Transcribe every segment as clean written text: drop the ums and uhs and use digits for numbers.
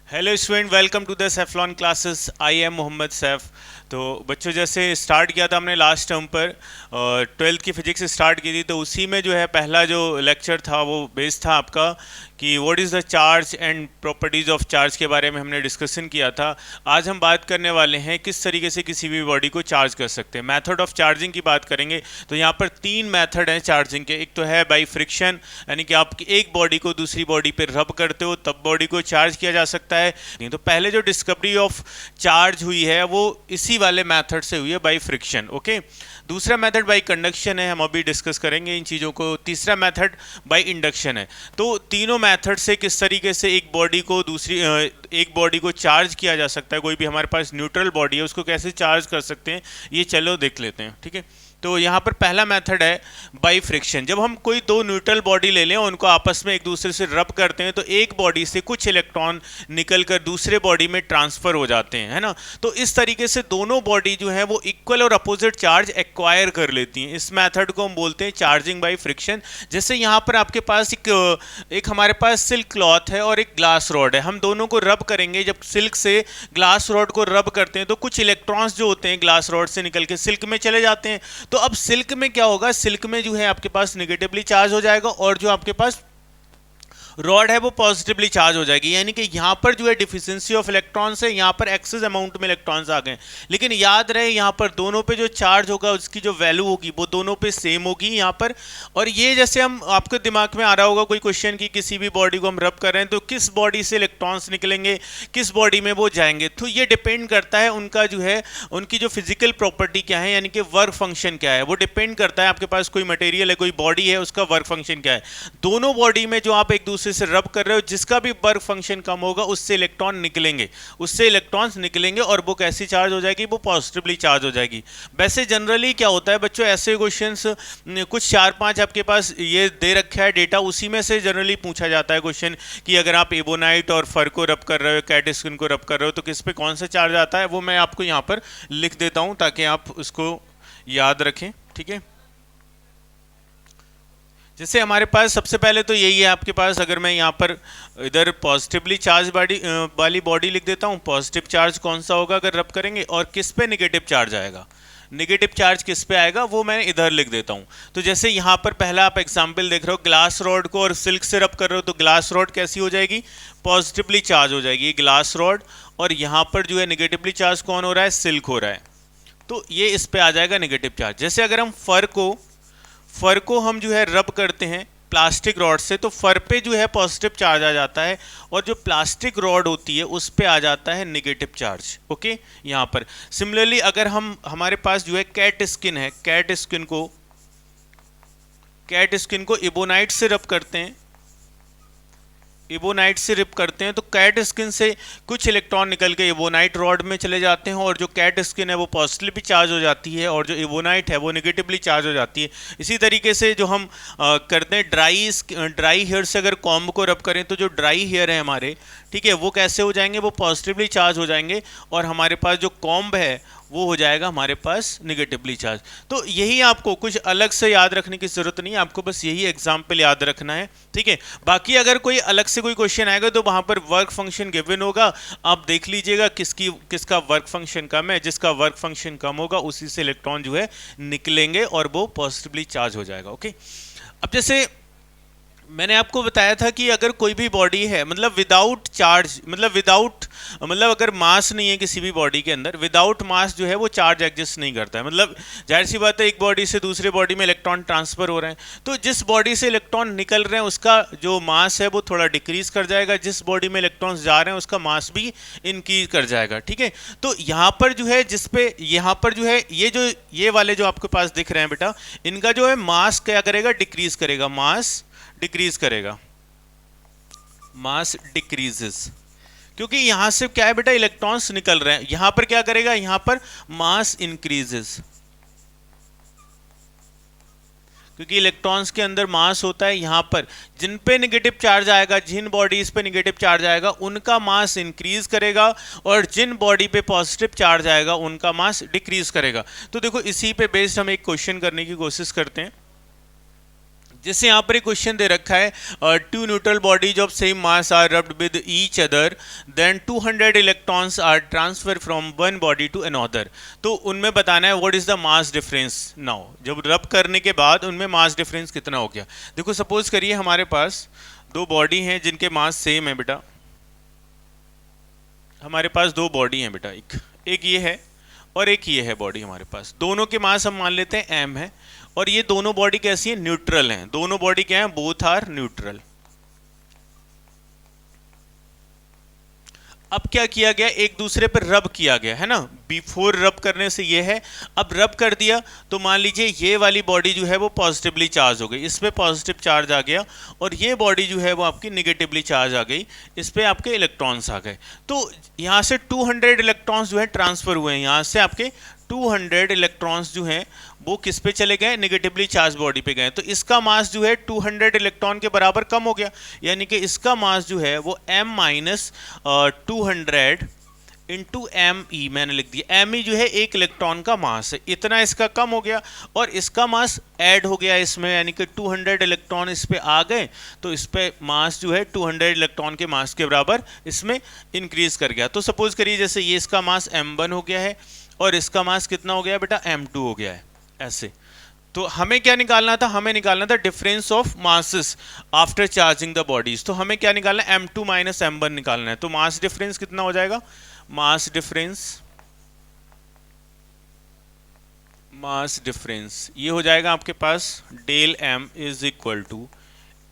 Hello student, welcome to the Seflon classes. I am Mohammad Saif. तो बच्चों, जैसे स्टार्ट किया था हमने लास्ट टर्म पर 12th की फिजिक्स स्टार्ट की थी, तो उसी में जो है पहला जो लेक्चर था वो बेस था आपका कि what is the charge and properties of charge के बारे में हमने डिस्कशन किया था। आज हम बात करने वाले हैं किस तरीके से किसी भी बॉडी को चार्ज कर सकते हैं। मेथड ऑफ चार्जिंग की बात करेंगे। तो यहाँ पर 3 मेथड हैं चार्जिंग के। एक तो है बाई फ्रिक्शन, यानी कि आप एक बॉडी को दूसरी बॉडी पर रब करते हो तब बॉडी को चार्ज किया जा सकता है। तो पहले जो डिस्कवरी ऑफ चार्ज हुई है वो इसी वाले मेथड से हुई है, बाई फ्रिक्शन। ओके, दूसरा मेथड बाई कंडक्शन है, हम अभी डिस्कस करेंगे इन चीज़ों को। तीसरा मेथड बाई इंडक्शन है। तो तीनों मेथड से किस तरीके से एक बॉडी को दूसरी एक बॉडी को चार्ज किया जा सकता है, कोई भी हमारे पास न्यूट्रल बॉडी है उसको कैसे चार्ज कर सकते हैं, ये चलो देख लेते हैं। ठीक है, तो यहाँ पर पहला मेथड है बाई फ्रिक्शन। जब हम कोई दो न्यूट्रल बॉडी ले लें, उनको आपस में एक दूसरे से रब करते हैं, तो एक बॉडी से कुछ इलेक्ट्रॉन निकलकर दूसरे बॉडी में ट्रांसफर हो जाते हैं, है ना। तो इस तरीके से दोनों बॉडी जो है वो इक्वल और अपोजिट चार्ज एक्वायर कर लेती हैं। इस मेथड को हम बोलते हैं चार्जिंग बाई फ्रिक्शन। जैसे यहाँ पर आपके पास एक हमारे पास सिल्क क्लॉथ है और एक ग्लास रॉड है, हम दोनों को रब करेंगे। जब सिल्क से ग्लास रॉड को रब करते हैं तो कुछ इलेक्ट्रॉन्स जो होते हैं ग्लास रॉड से निकल के सिल्क में चले जाते हैं। तो अब सिल्क में क्या होगा, सिल्क में जो है आपके पास निगेटिवली चार्ज हो जाएगा और जो आपके पास रॉड है वो पॉजिटिवली चार्ज हो जाएगी। यानी कि यहाँ पर जो है डिफिशिएंसी ऑफ इलेक्ट्रॉन्स है, यहाँ पर एक्सेस अमाउंट में इलेक्ट्रॉन्स आ गए। लेकिन याद रहे यहाँ पर दोनों पे जो चार्ज होगा उसकी जो वैल्यू होगी वो दोनों पे सेम होगी यहाँ पर। और ये जैसे हम आपके दिमाग में आ रहा होगा कोई क्वेश्चन कि किसी भी बॉडी को हम रब कर रहे हैं तो किस बॉडी से इलेक्ट्रॉन्स निकलेंगे, किस बॉडी में वो जाएंगे। तो ये डिपेंड करता है उनका जो है उनकी जो फिजिकल प्रॉपर्टी क्या है, यानी कि वर्क फंक्शन क्या है, वो डिपेंड करता है। आपके पास कोई मटेरियल है, कोई बॉडी है, उसका वर्क फंक्शन क्या है। दोनों बॉडी में जो आप एक दूसरे से रब कर रहे हो, जिसका भी वर्क फंक्शन कम होगा उससे इलेक्ट्रॉन निकलेंगे, उससे इलेक्ट्रॉन्स निकलेंगे और वो कैसी चार्ज हो जाएगी, वो पॉजिटिवली चार्ज हो जाएगी। वैसे जनरली क्या होता है बच्चों, ऐसे क्वेश्चंस कुछ 4-5 आपके पास ये दे रखा है डेटा, उसी में से जनरली पूछा जाता है क्वेश्चन कि अगर आप एबोनाइट और फर को रब कर रहे हो, कैट स्किन को रब कर रहे हो, तो किस पे कौन सा चार्ज आता है, वो मैं आपको यहाँ पर लिख देता हूँ ताकि आप उसको याद रखें। ठीक है, जैसे हमारे पास सबसे पहले तो यही है आपके पास, अगर मैं यहाँ पर इधर पॉजिटिवली चार्ज वाली बॉडी लिख देता हूँ, पॉजिटिव चार्ज कौन सा होगा अगर रब करेंगे, और किस पे निगेटिव चार्ज आएगा, निगेटिव चार्ज किस पे आएगा वो मैं इधर लिख देता हूँ। तो जैसे यहाँ पर पहला आप एग्जांपल देख रहे हो, ग्लास रॉड को और सिल्क से रब कर रहे हो, तो ग्लास रॉड कैसी हो जाएगी, पॉजिटिवली चार्ज हो जाएगी ग्लास रॉड, और यहाँ पर जो है निगेटिवली चार्ज कौन हो रहा है, सिल्क हो रहा है, तो ये इस पे आ जाएगा निगेटिव चार्ज। जैसे अगर हम फर को हम जो है रब करते हैं प्लास्टिक रॉड से, तो फर पे जो है पॉजिटिव चार्ज आ जाता है और जो प्लास्टिक रॉड होती है उस पे आ जाता है निगेटिव चार्ज। ओके, यहाँ पर सिमिलरली अगर हमारे पास जो है कैट स्किन है, कैट स्किन को इबोनाइट से रब करते हैं, इबोनाइट से रिप करते हैं, तो कैट स्किन से कुछ इलेक्ट्रॉन निकल के इबोनाइट रॉड में चले जाते हैं और जो कैट स्किन है वो पॉजिटिवली चार्ज हो जाती है और जो इबोनाइट है वो निगेटिवली चार्ज हो जाती है। इसी तरीके से जो हम करते हैं ड्राई हेयर से अगर कॉम्ब को रब करें, तो जो ड्राई हेयर है हमारे, ठीक है, वो कैसे हो जाएंगे, वो पॉजिटिवली चार्ज हो जाएंगे और हमारे पास जो कॉम्ब है वो हो जाएगा हमारे पास निगेटिवली चार्ज। तो यही आपको कुछ अलग से याद रखने की जरूरत नहीं है, आपको बस यही एग्जाम्पल याद रखना है। ठीक है, बाकी अगर कोई अलग से कोई क्वेश्चन आएगा तो वहां पर वर्क फंक्शन गिवन होगा, आप देख लीजिएगा किसका वर्क फंक्शन कम है, जिसका वर्क फंक्शन कम होगा उसी से इलेक्ट्रॉन जो है निकलेंगे और वो पॉजिटिवली चार्ज हो जाएगा। ओके, अब जैसे मैंने आपको बताया था कि अगर कोई भी बॉडी है, मतलब विदाउट चार्ज, मतलब अगर मास नहीं है किसी भी बॉडी के अंदर, विदाउट मास जो है वो चार्ज एग्जिस्ट नहीं करता है। मतलब जाहिर सी बात है एक बॉडी से दूसरे बॉडी में इलेक्ट्रॉन ट्रांसफर हो रहे हैं, तो जिस बॉडी से इलेक्ट्रॉन निकल रहे हैं उसका जो मास है वो थोड़ा डिक्रीज कर जाएगा, जिस बॉडी में इलेक्ट्रॉन्स जा रहे हैं उसका मास भी इंक्रीज कर जाएगा। ठीक है, तो यहाँ पर जो है यहाँ पर जो है ये वाले जो आपके पास दिख रहे हैं बेटा, इनका जो है मास क्या करेगा, डिक्रीज करेगा, मास डिक्रीजेस, क्योंकि यहां से क्या है बेटा, इलेक्ट्रॉन्स निकल रहे हैं। यहां पर क्या करेगा, यहां पर मास इंक्रीजेस, क्योंकि इलेक्ट्रॉन्स के अंदर मास होता है। यहां पर जिन पे नेगेटिव चार्ज आएगा, जिन बॉडीज पे नेगेटिव चार्ज आएगा उनका मास इंक्रीज करेगा और जिन बॉडी पे पॉजिटिव चार्ज आएगा उनका मास डिक्रीज करेगा। तो देखो इसी पे बेस्ड हम एक क्वेश्चन करने की कोशिश करते हैं। जैसे यहाँ पर एक क्वेश्चन दे रखा है, two neutral bodies of same mass are rubbed with each other, then 200 electrons are transfer from one body to another. तो उनमें बताना है what is the mass difference now, जब रब करने के बाद उनमें मास डिफरेंस कितना हो गया। देखो सपोज करिए हमारे पास दो बॉडी हैं जिनके मास सेम है बेटा, हमारे पास दो बॉडी हैं बेटा, एक ये है और एक ये है बॉडी हमारे पास, दोनों के मास हम मान लेते हैं m है, और ये दोनों बॉडी कैसी है, न्यूट्रल हैं, दोनों बॉडी क्या है, बोथ आर न्यूट्रल। अब क्या किया गया, एक दूसरे पर रब किया गया है ना, बिफोर रब करने से ये है, अब रब कर दिया तो मान लीजिए ये वाली बॉडी जो है वो पॉजिटिवली चार्ज हो गई, इस पे पॉजिटिव चार्ज आ गया, और ये बॉडी जो है वो आपकी निगेटिवली चार्ज आ गई, इस पे आपके इलेक्ट्रॉन्स आ गए। तो यहाँ से 200 इलेक्ट्रॉन्स जो है ट्रांसफर हुए हैं, यहाँ से आपके 200 इलेक्ट्रॉन्स जो हैं वो किस पे चले गए, निगेटिवली चार्ज बॉडी पे गए, तो इसका मास जो है 200 इलेक्ट्रॉन के बराबर कम हो गया, यानी कि इसका मास जो है वो m minus 200 into m e, मैंने लिख दिया एम ई जो है एक इलेक्ट्रॉन का मास है, इतना इसका कम हो गया, और इसका मास ऐड हो गया इसमें, यानी कि 200 इलेक्ट्रॉन इस पे आ गए, तो इस पे मास जो है 200 इलेक्ट्रॉन के मास के बराबर इसमें इंक्रीज कर गया। तो सपोज करिए जैसे ये इसका मास m1 हो गया है और इसका मास कितना हो गया बेटा, m2 हो गया है, ऐसे। तो हमें क्या निकालना था, हमें निकालना था difference of masses after charging the bodies, तो हमें क्या निकालना है, m2 माइनस m1 निकालना है। तो मास डिफरेंस कितना हो जाएगा, मास डिफरेंस ये हो जाएगा आपके पास del m is equal to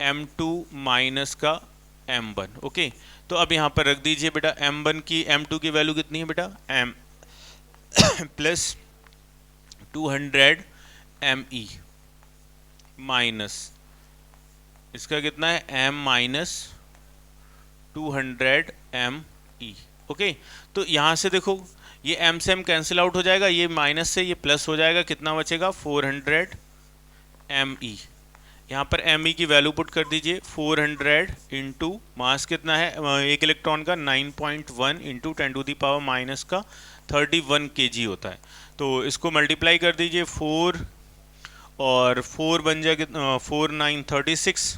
m2 minus का m1। ओके, तो अब यहाँ पर रख दीजिए बेटा m1 की, m2 की वैल्यू कितनी है बेटा, m प्लस 200 me माइनस इसका कितना है, m माइनस 200 me। ओके, तो यहाँ से देखो ये m से m कैंसिल आउट हो जाएगा, ये माइनस से ये प्लस हो जाएगा, कितना बचेगा 400 me। यहाँ पर me की वैल्यू पुट कर दीजिए, 400 इंटू मास कितना है एक इलेक्ट्रॉन का, 9.1 into 10 to the power minus का 31 kg होता है। तो इसको मल्टीप्लाई कर दीजिए, 4 और 4 बन जाए कितना, 4 9 36।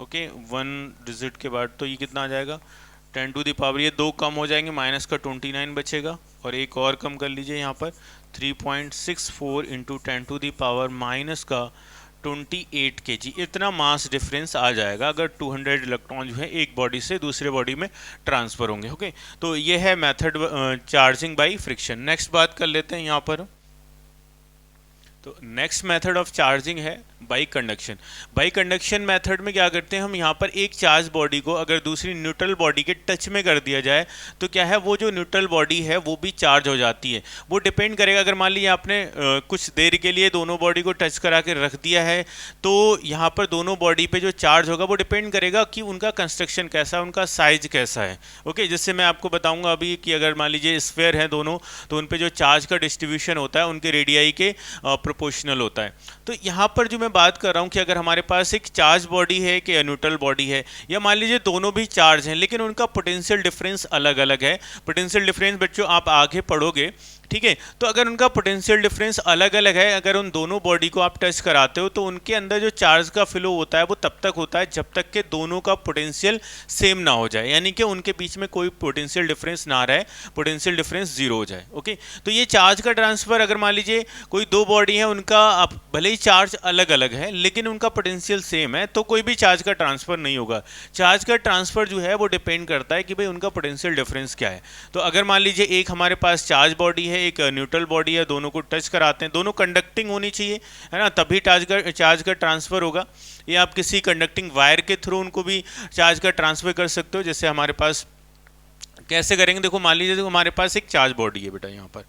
ओके, 1 डिजिट के बाद तो ये कितना आ जाएगा 10 टू दी पावर, ये दो कम हो जाएंगे, माइनस का 29 बचेगा, और एक और कम कर लीजिए यहाँ पर 3.64 into 10 to the power minus का 28 kg, इतना मास डिफरेंस आ जाएगा अगर 200 इलेक्ट्रॉन जो है एक बॉडी से दूसरे बॉडी में ट्रांसफर होंगे। ओके, तो ये है method charging by friction. Next बात कर लेते हैं यहाँ पर, तो नेक्स्ट मेथड ऑफ चार्जिंग है by conduction. By conduction method में क्या करते हैं हम, यहाँ पर एक चार्ज बॉडी को अगर दूसरी न्यूट्रल बॉडी के टच में कर दिया जाए तो क्या है, वो जो न्यूट्रल बॉडी है वो भी चार्ज हो जाती है। वो डिपेंड करेगा, अगर मान लीजिए आपने कुछ देर के लिए दोनों बॉडी को टच करा के रख दिया है, तो यहाँ पर दोनों बॉडी पे जो चार्ज होगा वो डिपेंड करेगा कि उनका कंस्ट्रक्शन कैसा है, उनका साइज कैसा है। ओके, जिससे मैं आपको बताऊँगा अभी कि अगर मान लीजिए स्फेयर है दोनों, तो उन पर जो चार्ज का डिस्ट्रीब्यूशन होता है उनके रेडियाई के प्रोपोर्शनल होता है। तो यहाँ पर जो मैं बात कर रहा हूँ कि अगर हमारे पास एक चार्ज बॉडी है कि न्यूट्रल बॉडी है, या मान लीजिए दोनों भी चार्ज हैं लेकिन उनका पोटेंशियल डिफरेंस अलग अलग है। पोटेंशियल डिफरेंस बच्चों आप आगे पढ़ोगे, ठीक है। तो अगर उनका पोटेंशियल डिफरेंस अलग अलग है, अगर उन दोनों बॉडी को आप टच कराते हो तो उनके अंदर जो चार्ज का फ्लो होता है वो तब तक होता है जब तक कि दोनों का पोटेंशियल सेम ना हो जाए, यानी कि उनके बीच में कोई पोटेंशियल डिफरेंस ना रहे, पोटेंशियल डिफरेंस जीरो हो जाए। ओके, तो ये चार्ज का ट्रांसफर, अगर मान लीजिए कोई दो बॉडी है, उनका भले ही चार्ज अलग अलग है लेकिन उनका पोटेंशियल सेम है, तो कोई भी चार्ज का ट्रांसफर नहीं होगा। चार्ज का ट्रांसफर जो है वो डिपेंड करता है कि भाई उनका पोटेंशियल डिफरेंस क्या है। तो अगर मान लीजिए एक हमारे पास चार्ज बॉडी है, एक न्यूट्रल बॉडी है, दोनों को टच कराते हैं, दोनों कंडक्टिंग होनी चाहिए, है ना, तभी चार्ज का ट्रांसफर होगा। या आप किसी कंडक्टिंग वायर के थ्रू उनको भी चार्ज का ट्रांसफर कर सकते हो। जैसे हमारे पास कैसे करेंगे, देखो मान लीजिए देखो हमारे पास एक चार्ज बॉडी है बेटा, यहाँ पर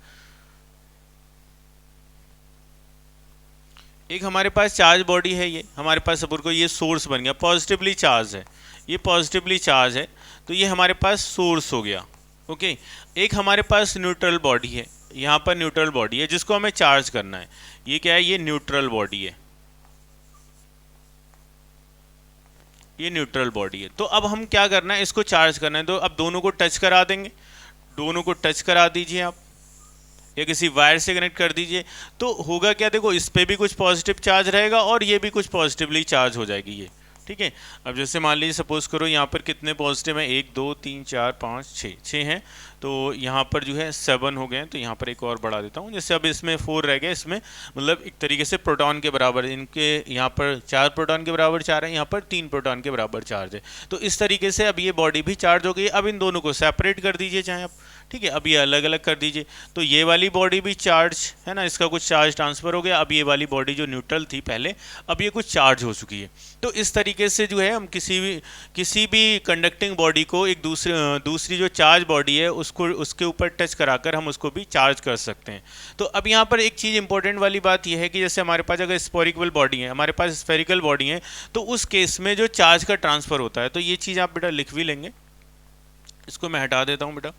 एक हमारे पास चार्ज बॉडी है, ये हमारे पास सपोज को ये सोर्स बन गया, पॉजिटिवली चार्ज है, ये पॉजिटिवली चार्ज है, तो ये हमारे पास सोर्स हो गया। ओके, एक हमारे पास न्यूट्रल बॉडी है, यहाँ पर न्यूट्रल बॉडी है जिसको हमें चार्ज करना है, ये क्या है, ये न्यूट्रल बॉडी है, ये न्यूट्रल बॉडी है। तो अब हम क्या करना है, इसको चार्ज करना है, तो अब दोनों को टच करा देंगे, दोनों को टच करा दीजिए आप, या किसी वायर से कनेक्ट कर दीजिए, तो होगा क्या, देखो इस पे भी कुछ पॉजिटिव चार्ज रहेगा और ये भी कुछ पॉजिटिवली चार्ज हो जाएगी ये, ठीक है। अब जैसे मान लीजिए सपोज करो यहाँ पर कितने पॉजिटिव हैं, 1 2 3 4 5 6, 6 हैं, तो यहाँ पर जो है 7 हो गए हैं, तो यहाँ पर एक और बढ़ा देता हूँ, जैसे अब इसमें 4 रह गए, इसमें मतलब एक तरीके से प्रोटॉन के बराबर, इनके यहाँ पर 4 प्रोटॉन के बराबर 4 है, यहाँ पर 3 प्रोटॉन के बराबर चार्ज है। तो इस तरीके से अब ये बॉडी भी चार्ज हो गई। अब इन दोनों को सेपरेट कर दीजिए चाहे आप, ठीक है, अब ये अलग अलग कर दीजिए, तो ये वाली बॉडी भी चार्ज है ना, इसका कुछ चार्ज ट्रांसफर हो गया। अब ये वाली बॉडी जो न्यूट्रल थी पहले, अब ये कुछ चार्ज हो चुकी है। तो इस तरीके से जो है हम किसी भी कंडक्टिंग बॉडी को एक दूसरी जो चार्ज बॉडी है उसको उसके ऊपर टच कराकर हम उसको भी चार्ज कर सकते हैं। तो अब यहाँ पर एक चीज़ इंपॉर्टेंट वाली बात यह है कि जैसे हमारे पास अगर स्फेरिकल बॉडी है, हमारे पास स्फेरिकल बॉडी है, तो उस केस में जो चार्ज का ट्रांसफर होता है, तो ये चीज़ आप बेटा लिख भी लेंगे, इसको मैं हटा देता हूँ बेटा।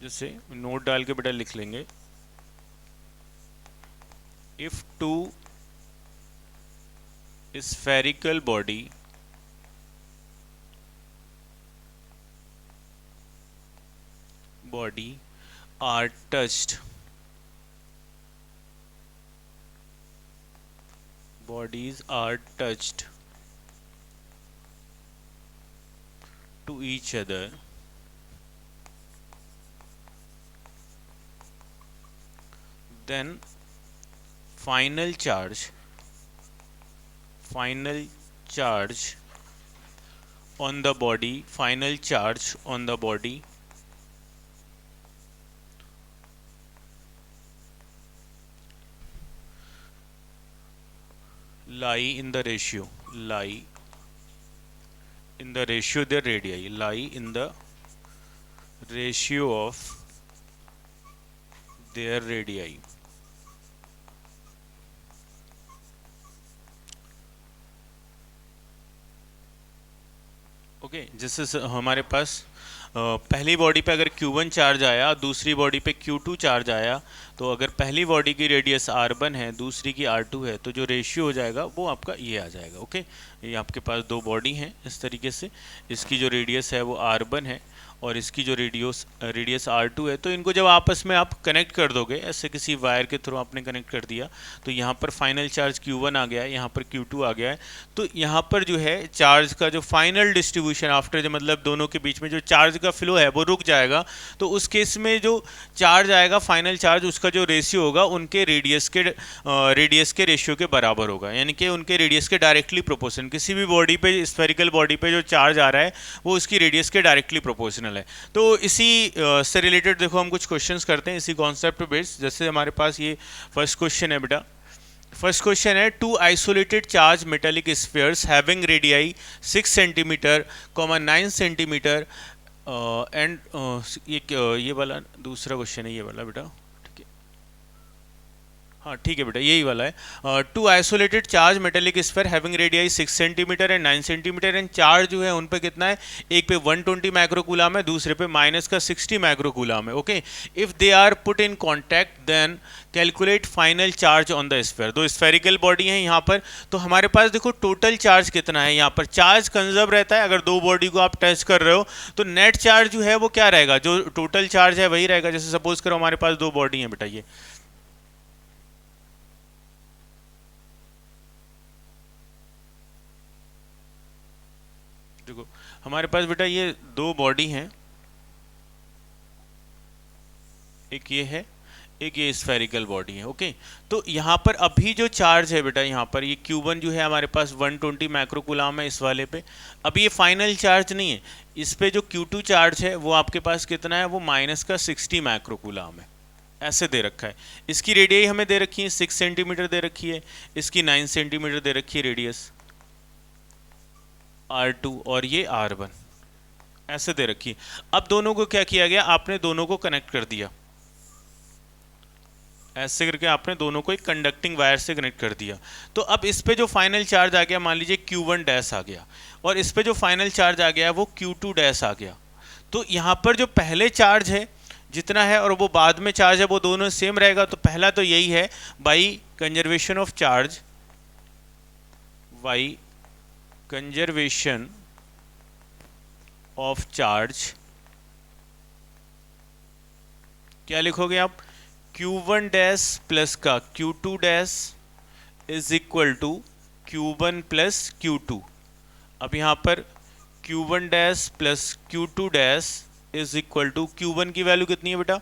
जैसे नोट डाल के बेटा लिख लेंगे, if two spherical body are touched, bodies are touched to each other, then final charge on the body, final charge on the body lie in the ratio their radii, lie in the ratio of their radii. Okay, जैसे हमारे पास पहली body पे अगर Q1 charge आया, दूसरी body पे Q2 charge आया, तो अगर पहली बॉडी की रेडियस R1 है, दूसरी की R2 है, तो जो रेशियो हो जाएगा वो आपका ये आ जाएगा। ओके, ये आपके पास दो बॉडी हैं इस तरीके से, इसकी जो रेडियस है वो R1 है और इसकी जो रेडियस R2 है, तो इनको जब आपस में आप कनेक्ट कर दोगे, ऐसे किसी वायर के थ्रू आपने कनेक्ट कर दिया, तो यहाँ पर फाइनल चार्ज Q1 आ गया है, यहाँ पर Q2 आ गया है, तो यहाँ पर जो है चार्ज का जो फाइनल डिस्ट्रीब्यूशन आफ्टर, जो मतलब दोनों के बीच में जो चार्ज का फ्लो है वो रुक जाएगा। तो उस केस में जो चार्ज आएगा फाइनल चार्ज, उसका जो रेशियो होगा उनके रेडियस के रेशियो के बराबर होगा, यानी कि उनके रेडियस के डायरेक्टली प्रोपोर्शनल। किसी भी बॉडी पे, स्फेरिकल बॉडी पे जो चार्ज आ रहा है वो उसकी रेडियस के डायरेक्टली प्रोपोर्शनल है। तो इसी से रिलेटेड देखो हम कुछ क्वेश्चंस करते हैं इसी कॉन्सेप्ट पे बेस्ड। जैसे हमारे पास ये फर्स्ट क्वेश्चन है बेटा, फर्स्ट क्वेश्चन है, two isolated charge metallic spheres having radii 6 centimetre, 9 centimetre and ये वाला दूसरा क्वेश्चन है, ये वाला बेटा, हाँ ठीक है बेटा, यही वाला है। Two isolated charge metallic sphere having radii 6 centimetre and 9 centimetre and charge जो है उन पे कितना है, एक पे 120 माइक्रोकूलम है, दूसरे पे माइनस का 60 माइक्रोकूलम है। Okay, if they are put in contact then calculate final charge on the sphere. दो स्फेरिकल बॉडी है यहाँ पर, तो हमारे पास देखो टोटल चार्ज कितना है, यहाँ पर चार्ज कंजर्व रहता है, अगर दो बॉडी को आप टच कर रहे हो तो नेट चार्ज जो है वो क्या रहेगा, जो टोटल चार्ज है वही रहेगा। जैसे सपोज करो हमारे पास दो बॉडी है बेटा, ये देखो हमारे पास बेटा ये दो बॉडी हैं, एक ये है, एक ये स्फेरिकल बॉडी है। ओके, तो यहाँ पर अभी जो चार्ज है बेटा, यहाँ पर ये Q1 जो है हमारे पास 120 माइक्रोकूलम है इस वाले पे, अभी ये फाइनल चार्ज नहीं है। इस पे जो Q2 चार्ज है वो आपके पास कितना है, वो माइनस का 60 माइक्रोकूलम है, ऐसे दे रखा है। इसकी रेडियस हमें दे रखी है 6 सेंटीमीटर दे रखी है, इसकी 9 सेंटीमीटर दे रखी है रेडियस R2 और ये R1 ऐसे दे रखी। अब दोनों को क्या किया गया, आपने दोनों को कनेक्ट कर दिया, ऐसे करके आपने दोनों को एक कंडक्टिंग वायर से कनेक्ट कर दिया। तो अब इस पे जो फाइनल चार्ज आ गया, मान लीजिए Q1 डैश आ गया, और इस पे जो फाइनल चार्ज आ गया वो Q2 डैश आ गया। तो यहाँ पर जो पहले चार्ज है जितना है और वो बाद में चार्ज है वो दोनों सेम रहेगा। तो पहला तो यही है, by conservation of charge, by conservation of charge, क्या लिखोगे आप, Q1 डैश प्लस का Q2 dash is equal to Q1 plus Q2। अब यहाँ पर Q1 dash plus Q2 dash is equal to, Q1 की वैल्यू कितनी है बेटा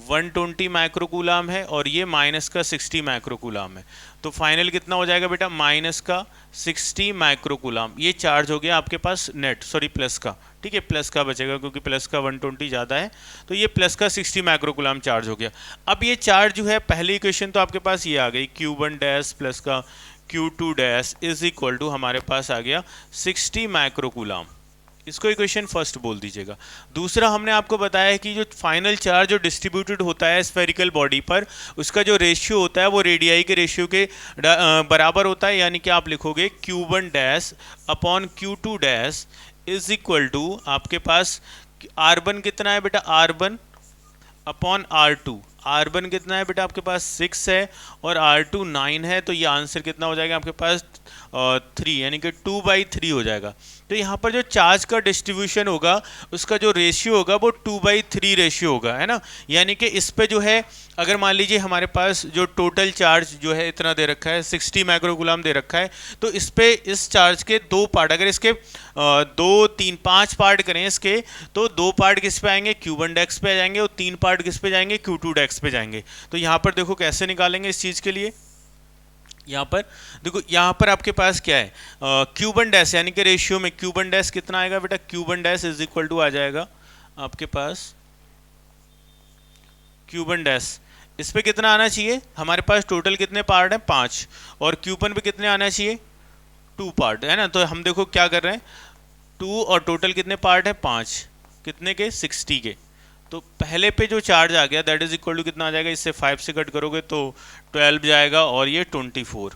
120 माइक्रोकूलाम है और ये माइनस का 60 माइक्रोकूलाम है, तो फाइनल कितना हो जाएगा बेटा माइनस का 60 माइक्रोकूलाम। ये चार्ज हो गया आपके पास नेट, सॉरी प्लस का, ठीक है प्लस का बचेगा क्योंकि प्लस का 120 ज़्यादा है, तो ये प्लस का 60 माइक्रोकूलाम चार्ज हो गया। अब ये चार्ज जो है पहली इक्वेशन तो आपके पास ये आ गई, Q1 डैश प्लस का Q2 dash is equal to हमारे पास आ गया 60 माइक्रोकूलाम, इसको इक्वेशन फर्स्ट बोल दीजिएगा। दूसरा हमने आपको बताया है कि जो फाइनल चार्ज जो डिस्ट्रीब्यूटेड होता है स्फेरिकल बॉडी पर, उसका जो रेशियो होता है वो रेडियाई के रेशियो के बराबर होता है, यानी कि आप लिखोगे Q1 dash upon Q2 dash is equal to आपके पास R1 कितना है बेटा R1 अपॉन R2, R1 कितना है बेटा आपके पास 6 है और R2 9 है, तो ये आंसर कितना हो जाएगा आपके पास 3, यानी कि 2/3 हो जाएगा। तो यहाँ पर जो चार्ज का डिस्ट्रीब्यूशन होगा उसका जो रेशियो होगा वो 2/3 रेशियो होगा, है ना। यानी कि इस पे जो है अगर मान लीजिए हमारे पास जो टोटल चार्ज जो है इतना दे रखा है 60 माइक्रोकूलम दे रखा है, तो इस पे इस चार्ज के 2 पार्ट, अगर इसके 2 3 5 पार्ट करें इसके, तो 2 पार्ट किस पे आएंगे Q1 डेक्स पे जाएंगे और 3 पार्ट किस पे जाएंगे Q2 डेक्स पे जाएंगे। तो यहाँ पर देखो कैसे निकालेंगे इस चीज़ के लिए, यहाँ पर देखो यहाँ पर आपके पास क्या है Q1 डैश, यानी कि रेशियो में Q1 डैश कितना आएगा बेटा, Q1 dash is equal to आ जाएगा आपके पास Q1 डैश, इस पे कितना आना चाहिए, हमारे पास टोटल कितने पार्ट हैं 5 और Q1 पे कितने आना चाहिए 2 पार्ट, है ना। तो हम देखो क्या कर रहे हैं 2 और टोटल कितने पार्ट हैं 5, कितने के 60 के, तो पहले पे जो चार्ज आ गया दैट इज इक्वल टू कितना आ जाएगा, इससे 5 से कट करोगे तो 12 जाएगा और ये 24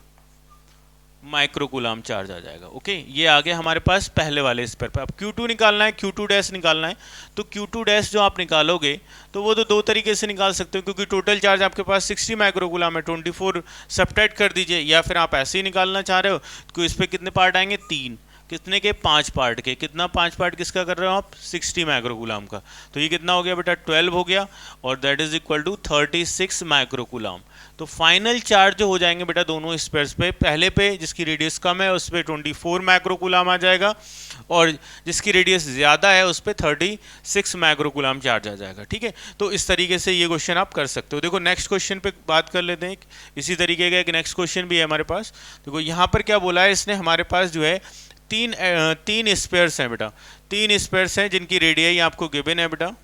माइक्रोकूलम चार्ज आ जाएगा। ओके, ये आ गया हमारे पास पहले वाले स्पेयर पे। अब Q2 निकालना है, Q2 डैश निकालना है, तो Q2 डैश जो आप निकालोगे तो वो तो 2 तरीके से निकाल सकते हो, क्योंकि टोटल चार्ज आपके पास 60 माइक्रोकूलम है, 24 सब्ट्रैक्ट कर दीजिए, या फिर आप ऐसे ही निकालना चाह रहे हो तो इस पर कितने पार्ट आएंगे 3, कितने के 5 पार्ट के, कितना 5 पार्ट किसका कर रहे हो आप 60 माइक्रोकूलम का, तो ये कितना हो गया बेटा 12 हो गया और that is equal to 36 microcoulomb. तो फाइनल चार्ज जो हो जाएंगे बेटा दोनों स्पेयर्स पे, पहले पे जिसकी रेडियस कम है उस पर 24 माइक्रोकूलम आ जाएगा और जिसकी रेडियस ज़्यादा है उस पर 36 माइक्रोकूलम चार्ज आ जाएगा। ठीक है, तो इस तरीके से ये क्वेश्चन आप कर सकते हो। देखो नेक्स्ट क्वेश्चन पे बात कर लेते हैं, इसी तरीके का एक नेक्स्ट क्वेश्चन भी है हमारे पास। देखो यहाँ पर क्या बोला है इसने, हमारे पास जो है तीन स्पेयर्स हैं बेटा, 3 स्पेयर्स हैं जिनकी रेडियाई आपको गिवन है बेटा।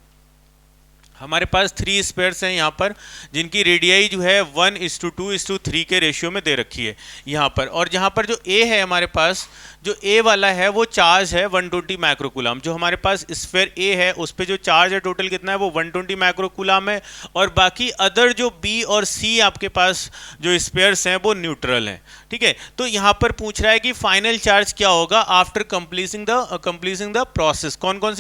हमारे पास 3 स्पेयर्स हैं यहाँ पर जिनकी रेडियाई जो है 1:2:3 के रेशियो में दे रखी है यहाँ पर, और जहाँ पर जो ए है हमारे पास, जो ए वाला है वो चार्ज है 120 माइक्रोकूलम। जो हमारे पास स्फीयर ए है उस पर जो चार्ज है टोटल कितना है वो 120 माइक्रोकूलम है, और बाकी अदर जो बी और सी आपके पास जो स्फीयर्स हैं वो न्यूट्रल हैं। ठीक है, तो यहाँ पर पूछ रहा है कि फाइनल चार्ज क्या होगा आफ्टर कंप्लीटिंग द प्रोसेस। कौन कौन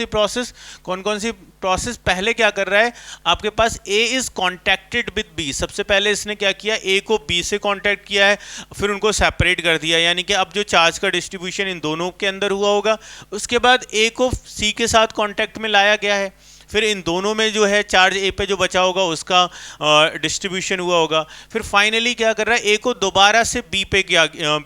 सी प्रोसेस पहले क्या कर रहा है, आपके पास A is contacted with B। सबसे पहले इसने क्या किया, A को B से कॉन्टैक्ट किया है, फिर उनको सेपरेट कर दिया, यानी कि अब जो चार्ज का डिस्ट्रीब्यूशन इन दोनों के अंदर हुआ होगा। उसके बाद A को C के साथ कॉन्टैक्ट में लाया गया है, फिर इन दोनों में जो है चार्ज ए पे जो बचा होगा उसका डिस्ट्रीब्यूशन हुआ होगा। फिर फाइनली क्या कर रहा है, ए को दोबारा से बी पे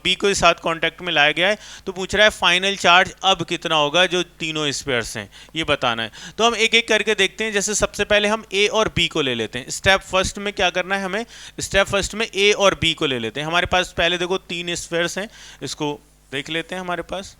बी के साथ कांटेक्ट में लाया गया है, तो पूछ रहा है फाइनल चार्ज अब कितना होगा जो तीनों स्पेयर्स हैं, ये बताना है। तो हम एक एक करके देखते हैं। जैसे सबसे पहले हम ए और बी को ले लेते हैं। स्टेप फर्स्ट में क्या करना है हमें, स्टेप फर्स्ट में ए और बी को ले लेते हैं। हमारे पास पहले देखो 3 स्पेयर्स हैं, इसको देख लेते हैं। हमारे पास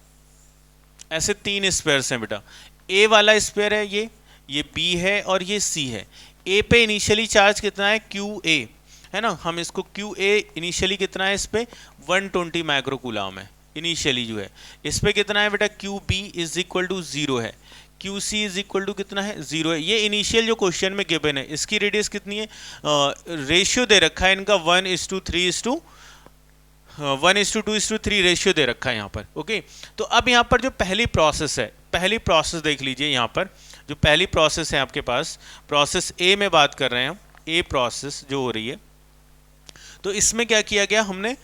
ऐसे 3 स्पेयर्स हैं बेटा। ए वाला स्पेयर है ये B है और ये C है। A पे इनिशियली चार्ज कितना है QA, है ना। हम इसको QA इनिशियली कितना है, इस पे 120 माइक्रोकूलम है इनिशियली जो है। इस पे कितना है बेटा, QB इज इक्वल टू 0 है, QC इज इक्वल टू कितना है 0 है। ये इनिशियल जो क्वेश्चन में गिवन है। इसकी रेडियस कितनी है, रेशियो दे रखा है इनका 1:2:3 रेशियो दे रखा है यहाँ पर। ओके, तो अब यहाँ पर जो पहली प्रोसेस है, पहली प्रोसेस देख लीजिए। यहाँ पर जो पहली प्रोसेस है आपके पास, प्रोसेस ए में बात कर रहे हैं हम, ए प्रोसेस जो हो रही है, तो इसमें क्या किया गया, हमने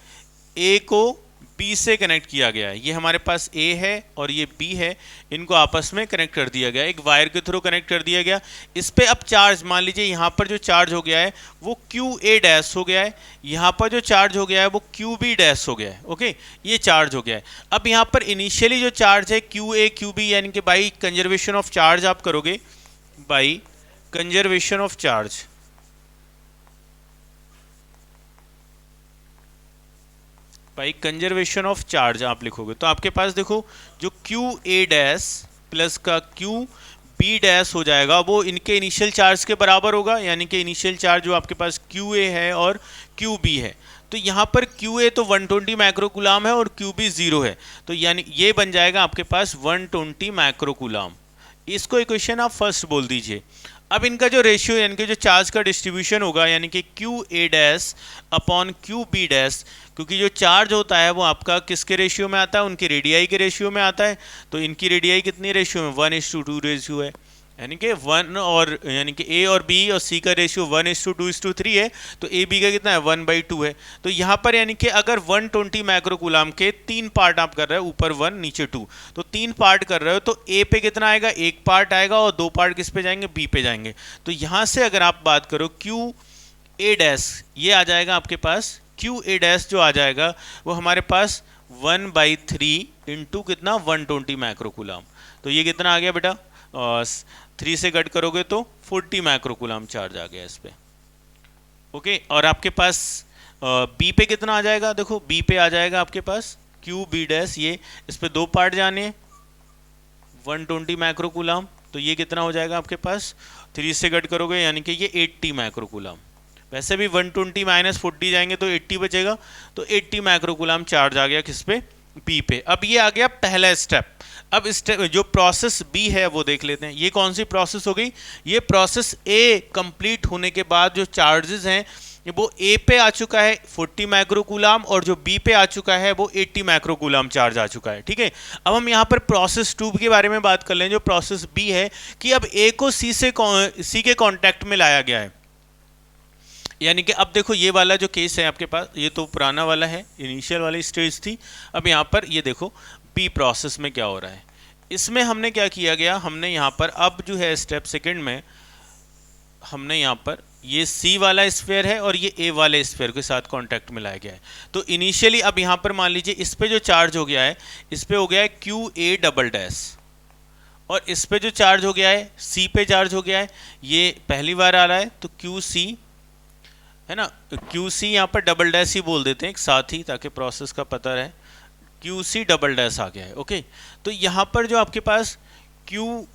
ए को बी से कनेक्ट किया गया है। ये हमारे पास ए है और ये बी है, इनको आपस में कनेक्ट कर दिया गया, एक वायर के थ्रू कनेक्ट कर दिया गया। इस पे अब चार्ज, मान लीजिए यहाँ पर जो चार्ज हो गया है वो क्यू ए डैश हो गया है, यहाँ पर जो चार्ज हो गया है वो क्यू बी डैश हो गया है। ओके, ये चार्ज हो गया है। अब यहाँ पर इनिशियली जो चार्ज है क्यू ए क्यू बी, यानी कि बाई कंजर्वेशन ऑफ चार्ज आप करोगे, बाई कंजर्वेशन ऑफ चार्ज, भाई कंजर्वेशन ऑफ चार्ज आप लिखोगे तो आपके पास देखो जो क्यू ए डैश प्लस का क्यू बी डैश हो जाएगा वो इनके इनिशियल चार्ज के बराबर होगा, यानी कि इनिशियल चार्ज जो आपके पास क्यू ए है और क्यू बी है। तो यहाँ पर क्यू ए तो 120 माइक्रोकूलाम है और क्यू बी 0 है, तो यानी ये बन जाएगा आपके पास 120 माइक्रोकूलाम। इसको इक्वेशन आप फर्स्ट बोल दीजिए। अब इनका जो रेशियो यानी कि जो चार्ज का डिस्ट्रीब्यूशन होगा, यानी कि Q A dash upon q b dash, क्योंकि जो चार्ज होता है वो आपका किसके रेशियो में आता है, उनकी रेडियाई के रेशियो में आता है। तो इनकी रेडियाई कितनी रेशियो में, 1:2 रेशियो है, यानी कि 1 और यानी कि ए और बी और सी का रेशियो 1:2:3 है, तो ए बी का कितना है 1/2 है। तो यहाँ पर यानी कि अगर 120 माइक्रोकूलाम के 3 पार्ट आप कर रहे हो, ऊपर 1 नीचे 2, तो 3 पार्ट कर रहे हो, तो ए पे कितना आएगा, 1 पार्ट आएगा और 2 पार्ट किस पे जाएंगे, बी पे जाएंगे। तो यहाँ से अगर आप बात करो क्यू ए डैश, ये आ जाएगा आपके पास, क्यू ए डैश जो आ जाएगा वो हमारे पास 1/3 इंटू कितना 120 माइक्रोकूलाम। तो ये कितना आ गया बेटा, 3 से कट करोगे तो 40 माइक्रोकूलाम चार्ज आ गया इस पे। ओके, और आपके पास बी पे कितना आ जाएगा, देखो बी पे आ जाएगा आपके पास क्यू बी डैश, ये इस पे 2 पार्ट जाने हैं 120 माइक्रोकूलाम, तो ये कितना हो जाएगा आपके पास, 3 से कट करोगे यानी कि ये 80 माइक्रोकूलाम। वैसे भी 120 माइनस 40 जाएंगे तो 80 बचेगा, तो 80 माइक्रोकूलाम चार्ज आ गया किस पे, बी पे। अब ये आ गया पहला स्टेप। अब स्टेप जो प्रोसेस बी है वो देख लेते हैं, ये कौन सी प्रोसेस हो गई, ये प्रोसेस ए कंप्लीट होने के बाद जो चार्जेस हैं वो ए पे आ चुका है 40 माइक्रोकूलाम और जो बी पे आ चुका है वो 80 माइक्रोकूलाम चार्ज आ चुका है। ठीक है, अब हम यहाँ पर प्रोसेस 2 के बारे में बात कर लें, जो प्रोसेस बी है कि अब ए को सी के कॉन्टैक्ट में लाया गया है। यानी कि अब देखो ये वाला जो केस है आपके पास, ये तो पुराना वाला है, इनिशियल वाली स्टेज थी। अब यहाँ पर ये देखो बी प्रोसेस में क्या हो रहा है, इसमें हमने क्या किया गया, हमने यहाँ पर अब जो है स्टेप सेकंड में हमने यहाँ पर ये सी वाला स्फीयर है और ये ए वाले स्फीयर के साथ कांटेक्ट में लाया गया है। तो इनिशियली अब यहाँ पर मान लीजिए इस पे जो चार्ज हो गया है, इस पे हो गया है क्यू ए डबल डैश, और इस पे जो चार्ज हो गया है सी पे चार्ज हो गया है, ये पहली बार आ रहा है, तो क्यू सी है ना, क्यू सी यहाँ पर डबल डैश ही बोल देते हैं एक साथ ही ताकि प्रोसेस का पता रहे, क्यू सी डबल डैश आ गया है। ओके, तो यहाँ पर जो आपके पास Q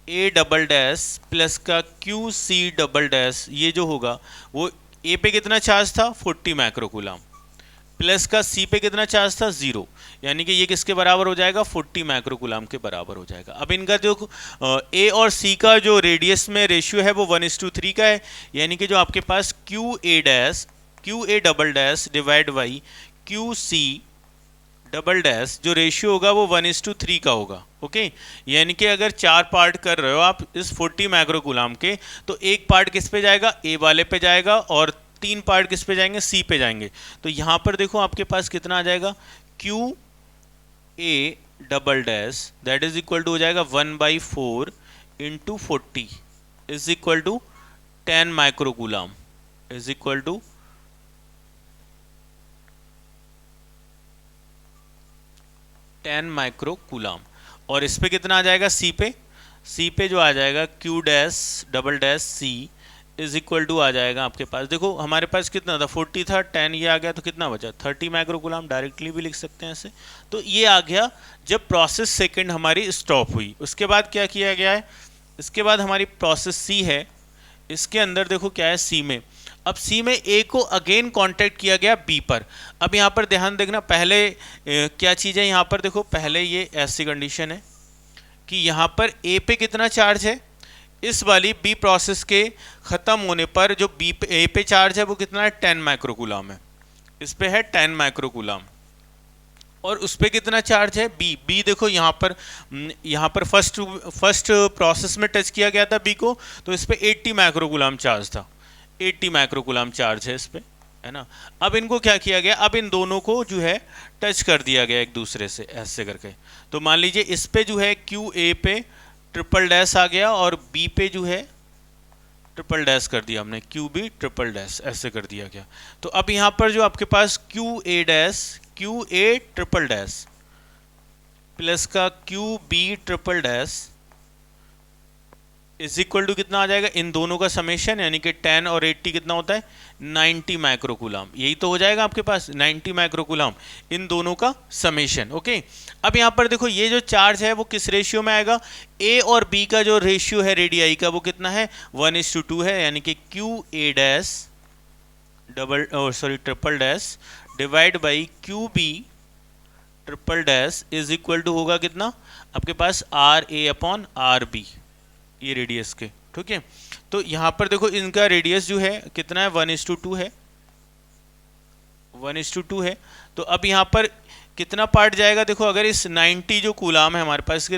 A double dash plus का क्यू सी डबल डैश, ये जो होगा वो ए पे कितना चार्ज था 40 माइक्रोकूलाम, प्लस का सी पे कितना चार्ज था 0, यानी कि ये किसके बराबर हो जाएगा 40 माइक्रोकूलाम के बराबर हो जाएगा। अब इनका जो ए और सी का जो रेडियस में रेशियो है वो 1:3 का है, यानी कि जो आपके पास Q A double dash divide by Q C double dash जो रेशियो होगा वो 1:3 का होगा। ओके, यानी कि अगर 4 पार्ट कर रहे हो आप इस 40 माइक्रोकूलाम के, तो एक पार्ट किस पे जाएगा, ए वाले पे जाएगा, और 3 पार्ट किस पे जाएंगे, सी पे जाएंगे। तो यहाँ पर देखो आपके पास कितना आ जाएगा, Q A double dash that is equal to हो जाएगा 1/4 into 40 is equal to 10 microcoulomb is equal to 10 microcoulomb. और इस पे कितना आ जाएगा, सी पे जो आ जाएगा Q dash double dash C is equal to आ जाएगा आपके पास, देखो हमारे पास कितना था 40 था, 10 ये आ गया तो कितना बचा 30 माइक्रोकूलाम, डायरेक्टली भी लिख सकते हैं ऐसे। तो ये आ गया जब प्रोसेस सेकंड हमारी स्टॉप हुई। उसके बाद क्या किया गया है, इसके बाद हमारी प्रोसेस सी है, इसके अंदर देखो क्या है सी में, अब सी में ए को अगेन कांटेक्ट किया गया बी पर। अब यहाँ पर ध्यान देखना, पहले क्या चीज़ है यहाँ पर देखो, पहले ये ऐसी कंडीशन है कि यहाँ पर ए पे कितना चार्ज है, इस वाली बी प्रोसेस के ख़त्म होने पर जो बी पे ए पे चार्ज है वो कितना है 10 माइक्रोकूलाम है, इस पे है 10 माइक्रोकूलाम, और उस पे कितना चार्ज है बी देखो यहाँ पर फर्स्ट प्रोसेस में टच किया गया था बी को, तो इस पे 80 माइक्रोकूलाम चार्ज था, 80 माइक्रोकूलाम चार्ज है इस पे, है ना। अब इनको क्या किया गया, अब इन दोनों को जो है टच कर दिया गया एक दूसरे से ऐसे करके। तो मान लीजिए इस पे जो है क्यू ए पे ट्रिपल डैश आ गया और बी पे जो है ट्रिपल डैश कर दिया हमने, क्यू बी ट्रिपल डैश ऐसे कर दिया गया। तो अब यहाँ पर जो आपके पास क्यू ए डैश, क्यू ए ट्रिपल डैश प्लस का Q B triple dash is equal to कितना आ जाएगा, इन दोनों का समेशन, यानी कि 10 और 80 कितना होता है 90 माइक्रोकूलम। यही तो हो जाएगा आपके पास 90 माइक्रोकूलम, इन दोनों का समेशन। ओके, अब यहाँ पर देखो ये जो चार्ज है वो किस रेशियो में आएगा, ए और बी का जो रेशियो है रेडियाई का वो कितना है 1:2 है, यानी कि Q A dash triple dash divide by Q B triple dash is equal to होगा कितना आपके पास R A upon R B, ये रेडियस के। ठीक है, तो यहाँ पर देखो इनका रेडियस जो है कितना है 1:2 है, 1:2 है। तो अब यहाँ पर कितना पार्ट जाएगा, देखो अगर इस 90 जो कूलाम है हमारे पास इसके